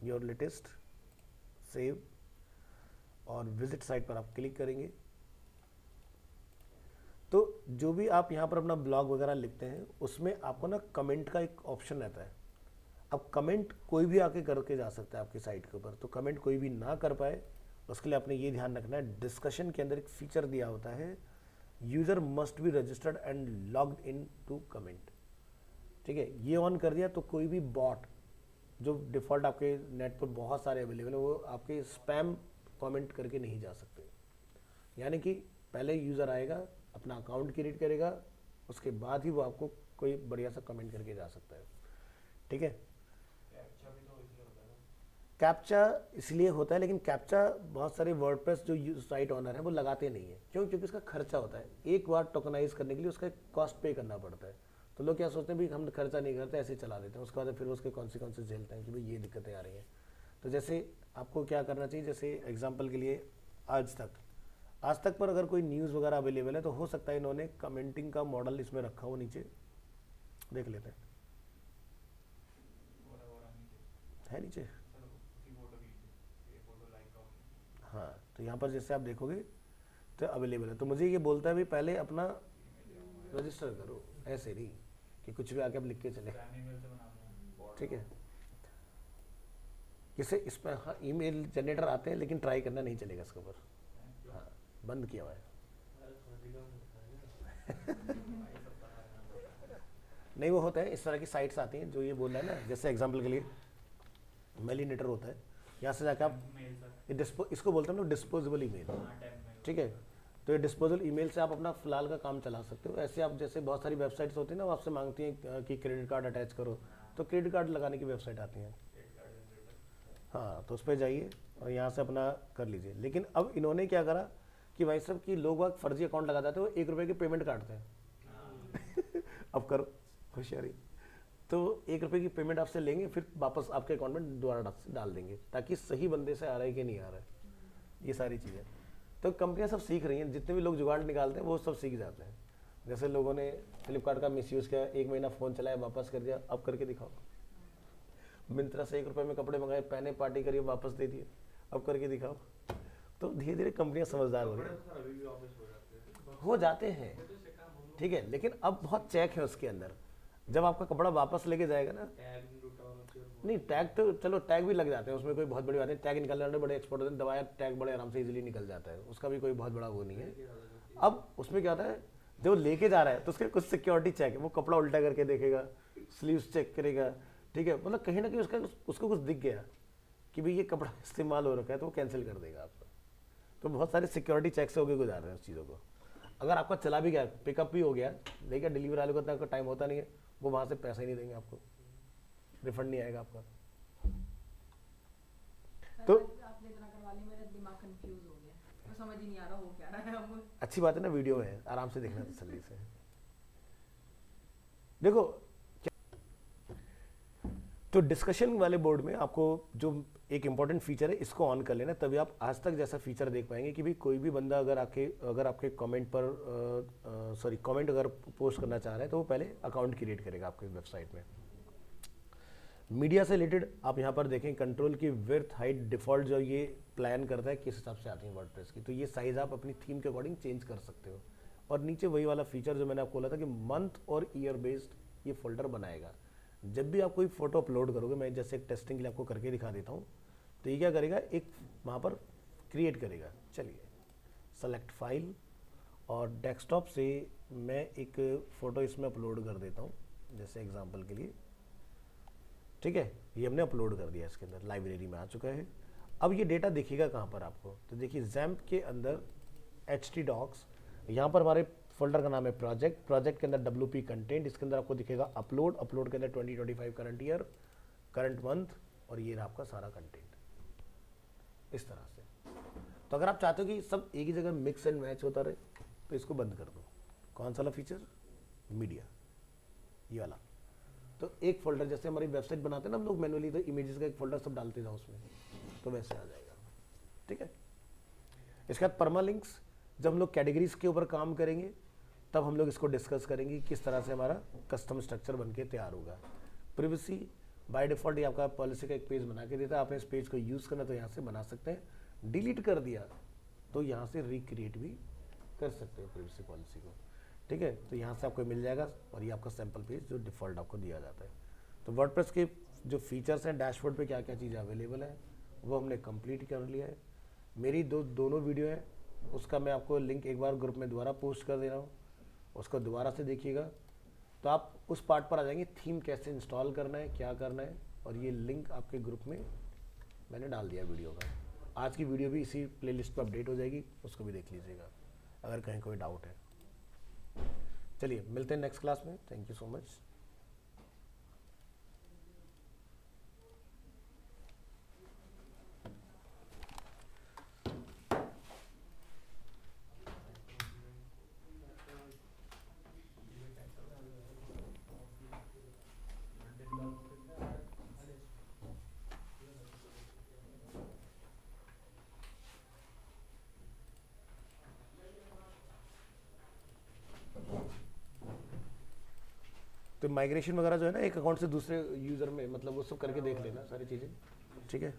Speaker 1: योर लेटेस्ट, सेव, और विजिट साइट पर आप क्लिक करेंगे। तो जो भी आप यहाँ पर अपना ब्लॉग वगैरह लिखते हैं उसमें आपको ना कमेंट का एक ऑप्शन रहता है। अब कमेंट कोई भी आके करके जा सकता है आपकी साइट के ऊपर, तो कमेंट कोई भी ना कर पाए उसके लिए आपने ये ध्यान रखना है, डिस्कशन के अंदर एक फीचर दिया होता है, user must be registered and logged in to comment, ठीक है। ये ऑन कर दिया तो कोई भी बॉट जो डिफ़ॉल्ट आपके नेट पर बहुत सारे अवेलेबल है वो आपके स्पैम कमेंट करके नहीं जा सकते। यानी कि पहले यूज़र आएगा, अपना अकाउंट क्रिएट करेगा, उसके बाद ही वो आपको कोई बढ़िया सा कमेंट करके जा सकता है, ठीक है।
Speaker 2: कैप्चा भी तो इसलिए होता है ना।
Speaker 1: कैप्चा इसलिए होता है, लेकिन कैप्चा बहुत सारे वर्डप्रेस जो साइट ओनर है वो लगाते नहीं है, क्यों, क्योंकि उसका खर्चा होता है। एक बार टोकनाइज करने के लिए उसका कॉस्ट पे करना पड़ता है। तो लोग क्या सोचते हैं भी हम खर्चा नहीं करते, ऐसे चला देते हैं, उसके बाद फिर उसके कॉन्सिक्वेंसेस झेलते हैं कि भाई ये दिक्कतें आ रही हैं। तो जैसे आपको क्या करना चाहिए, जैसे एग्जाम्पल के लिए आज तक पर अगर कोई न्यूज़ वगैरह अवेलेबल है तो हो सकता है इन्होंने कमेंटिंग का मॉडल इसमें रखा हो, नीचे देख लेते हैं, है नीचे,
Speaker 2: सर उसी फोटो की ये फोटो लाइक का ऑप्शन।
Speaker 1: हाँ। तो यहाँ पर जैसे आप देखोगे तो अवेलेबल है। तो मुझे ये बोलता है भी पहले अपना रजिस्टर करो, ऐसे नहीं कि कुछ भी आके आप लिख के चले,
Speaker 2: स्पैम ईमेल से बनाना है,
Speaker 1: ठीक है। जैसे इस पर हाँ ईमेल जनरेटर आते हैं, लेकिन ट्राई करना नहीं चलेगा इसके ऊपर, हाँ बंद किया हुआ है। नहीं वो होता है, इस तरह की साइट्स आती हैं जो ये बोल रहा है ना, जैसे एग्जांपल के लिए मेलिनेटर होता है, यहाँ से जाके आप
Speaker 2: मेल सर।
Speaker 1: ये इसको बोलते हैं हम लोग डिस्पोजेबल ईमेल,
Speaker 2: हाँ टैग मेल।
Speaker 1: ठीक है। तो ये डिस्पोजल ईमेल से आप अपना फिलहाल का काम चला सकते हो। ऐसे आप जैसे बहुत सारी वेबसाइट्स होती हैं ना, वो आपसे मांगती हैं कि क्रेडिट कार्ड अटैच करो, तो क्रेडिट कार्ड लगाने की वेबसाइट आती हैं, हाँ। तो उस पर जाइए और यहाँ से अपना कर लीजिए। लेकिन अब इन्होंने क्या करा कि भाई साहब कि लोग वक्त फर्जी अकाउंट लगा देते हैं, वो 1 रुपये की पेमेंट काटते हैं अब करो होशियारी, तो 1 रुपये की पेमेंट आपसे लेंगे, फिर वापस आपके अकाउंट में दोबारा डाल देंगे, ताकि सही बंदे से आ रहा है कि नहीं आ रहा है, ये सारी चीज़ें। तो कंपनियां सब सीख रही हैं, जितने भी लोग जुगाड़ निकालते हैं वो सब सीख जाते हैं। जैसे लोगों ने फ्लिपकार्ट का मिसयूज़ किया, 1 महीना फ़ोन चलाया, वापस कर दिया, अब करके दिखाओ। मिंत्रा से 1 रुपये में कपड़े मंगाए, पहने, पार्टी करिए, वापस दे दिए, अब करके दिखाओ। तो धीरे धीरे कंपनियां समझदार हो रही हैं,
Speaker 2: सर अभी भी वापस हो जाते हैं।
Speaker 1: हो जाते हैं, ठीक है। लेकिन अब बहुत चेक है उसके अंदर, जब आपका कपड़ा वापस लेके जाएगा ना,
Speaker 2: टैग नहीं लूटा होना चाहिए।
Speaker 1: नहीं टैग तो चलो टैग भी लग जाते हैं, उसमें कोई बहुत बड़ी बात नहीं, टैग निकलने बड़े एक्सपर्ट होते हैं, दवाया टैग बड़े आराम से इजीली निकल जाता है, उसका भी कोई बहुत बड़ा वो नहीं है। अब उसमें क्या होता है, जो लेके जा रहा है तो उसके कुछ सिक्योरिटी चेक है, वो कपड़ा उल्टा करके देखेगा, स्लीव्स चेक करेगा, ठीक है। मतलब कहीं ना कहीं उसको कुछ दिख गया कि भाई ये कपड़ा इस्तेमाल हो रखा है, तो वो कैंसिल कर देगा आपका। तो बहुत सारे सिक्योरिटी चेक से होकर गुजार रहे हैं उस चीज़ों को। अगर आपका चला भी गया, पिकअप भी हो गया, देखिए डिलीवरी वाले को इतना टाइम होता नहीं है, वो वहाँ से पैसे ही नहीं देंगे आपको, रिफंड नहीं आएगा आपका। तो
Speaker 3: आपने इतना करवा लिया, मेरा दिमाग कंफ्यूज हो गया, तो समझ ही नहीं आ रहा हो क्या रहा है अब।
Speaker 1: अच्छी बात है ना, वीडियो है, आराम से देखना तसल्ली से। देखो तो डिस्कशन वाले बोर्ड में आपको जो एक इंपॉर्टेंट फीचर है, इसको ऑन कर लेना, तभी आप आज तक जैसा फीचर देख पाएंगे कि भी कोई भी बंदा अगर आपके कमेंट पर कमेंट अगर पोस्ट करना चाह रहा है तो वो पहले अकाउंट क्रिएट करेगा आपके वेबसाइट में। मीडिया से रिलेटेड आप यहाँ पर देखें, कंट्रोल की विड्थ हाइट डिफॉल्ट जो ये प्लान करता है किस हिसाब से आती है वर्डप्रेस की, तो ये साइज आप अपनी थीम के अकॉर्डिंग चेंज कर सकते हो। और नीचे वही वाला फीचर जो मैंने आपको बोला था कि मंथ और ईयर बेस्ड ये फोल्डर बनाएगा। जब भी आप कोई फोटो अपलोड करोगे, मैं जैसे एक टेस्टिंग के लिए आपको करके दिखा देता हूँ, तो ये क्या करेगा, एक वहाँ पर क्रिएट करेगा। चलिए सेलेक्ट फाइल, और डेस्कटॉप से मैं एक फ़ोटो इसमें अपलोड कर देता हूँ जैसे एग्जांपल के लिए, ठीक है। ये हमने अपलोड कर दिया, इसके अंदर लाइब्रेरी में आ चुका है। अब ये डेटा दिखेगा कहाँ पर आपको, तो देखिए जैम्प के अंदर htdocs, यहाँ पर हमारे फोल्डर का नाम है प्रोजेक्ट, प्रोजेक्ट के अंदर wp कंटेंट, इसके अंदर आपको दिखेगा अपलोड, अपलोड के अंदर 2025 करंट ईयर, करंट मंथ, और ये रहा आपका सारा कंटेंट इस तरह से। तो अगर आप चाहते हो कि सब एक ही जगह मिक्स एंड मैच होता रहे, तो इसको बंद कर दो। कौन सा वाला फीचर, मीडिया, ये वाला। तो एक फोल्डर, जैसे हमारी वेबसाइट बनाते हैं ना हम लोग मैनुअली, तो इमेजेस का एक फोल्डर सब डालते जाओ उसमें, तो वैसे आ जाएगा, ठीक है। इसके बाद परमालिंक्स, जब हम लोग कैटेगरीज के ऊपर काम करेंगे तब हम लोग इसको डिस्कस करेंगे किस तरह से हमारा कस्टम स्ट्रक्चर बनके तैयार होगा। प्रिवेसी बाय डिफॉल्ट ये आपका पॉलिसी का एक पेज बना के देता है, आपने इस पेज को यूज़ करना तो यहाँ से बना सकते हैं, डिलीट कर दिया तो यहाँ से रिक्रिएट भी कर सकते हो प्रिवेसी पॉलिसी को, ठीक है। तो यहाँ से आपको मिल जाएगा, और ये आपका सैम्पल पेज जो डिफ़ॉल्ट आपको दिया जाता है। तो वर्डप्रेस के जो फीचर्स हैं, डैशबोर्ड पे क्या क्या चीज़ अवेलेबल है वो हमने कंप्लीट कर लिया है। मेरी दोनों वीडियो है, उसका मैं आपको लिंक एक बार ग्रुप में दोबारा पोस्ट कर दे रहा हूँ, उसको दोबारा से देखिएगा, तो आप उस पार्ट पर आ जाएंगे, थीम कैसे इंस्टॉल करना है, क्या करना है, और ये लिंक आपके ग्रुप में मैंने डाल दिया वीडियो का। आज की वीडियो भी इसी प्लेलिस्ट पर अपडेट हो जाएगी, उसको भी देख लीजिएगा अगर कहीं कोई डाउट है। चलिए मिलते हैं नेक्स्ट क्लास में, थैंक यू सो मच। तो माइग्रेशन वगैरह जो है ना, एक अकाउंट से दूसरे यूज़र में, मतलब वो सब करके देख लेना सारी चीज़ें, ठीक है।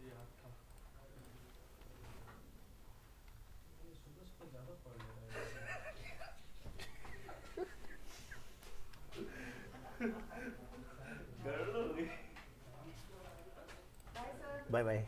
Speaker 1: Bye bye.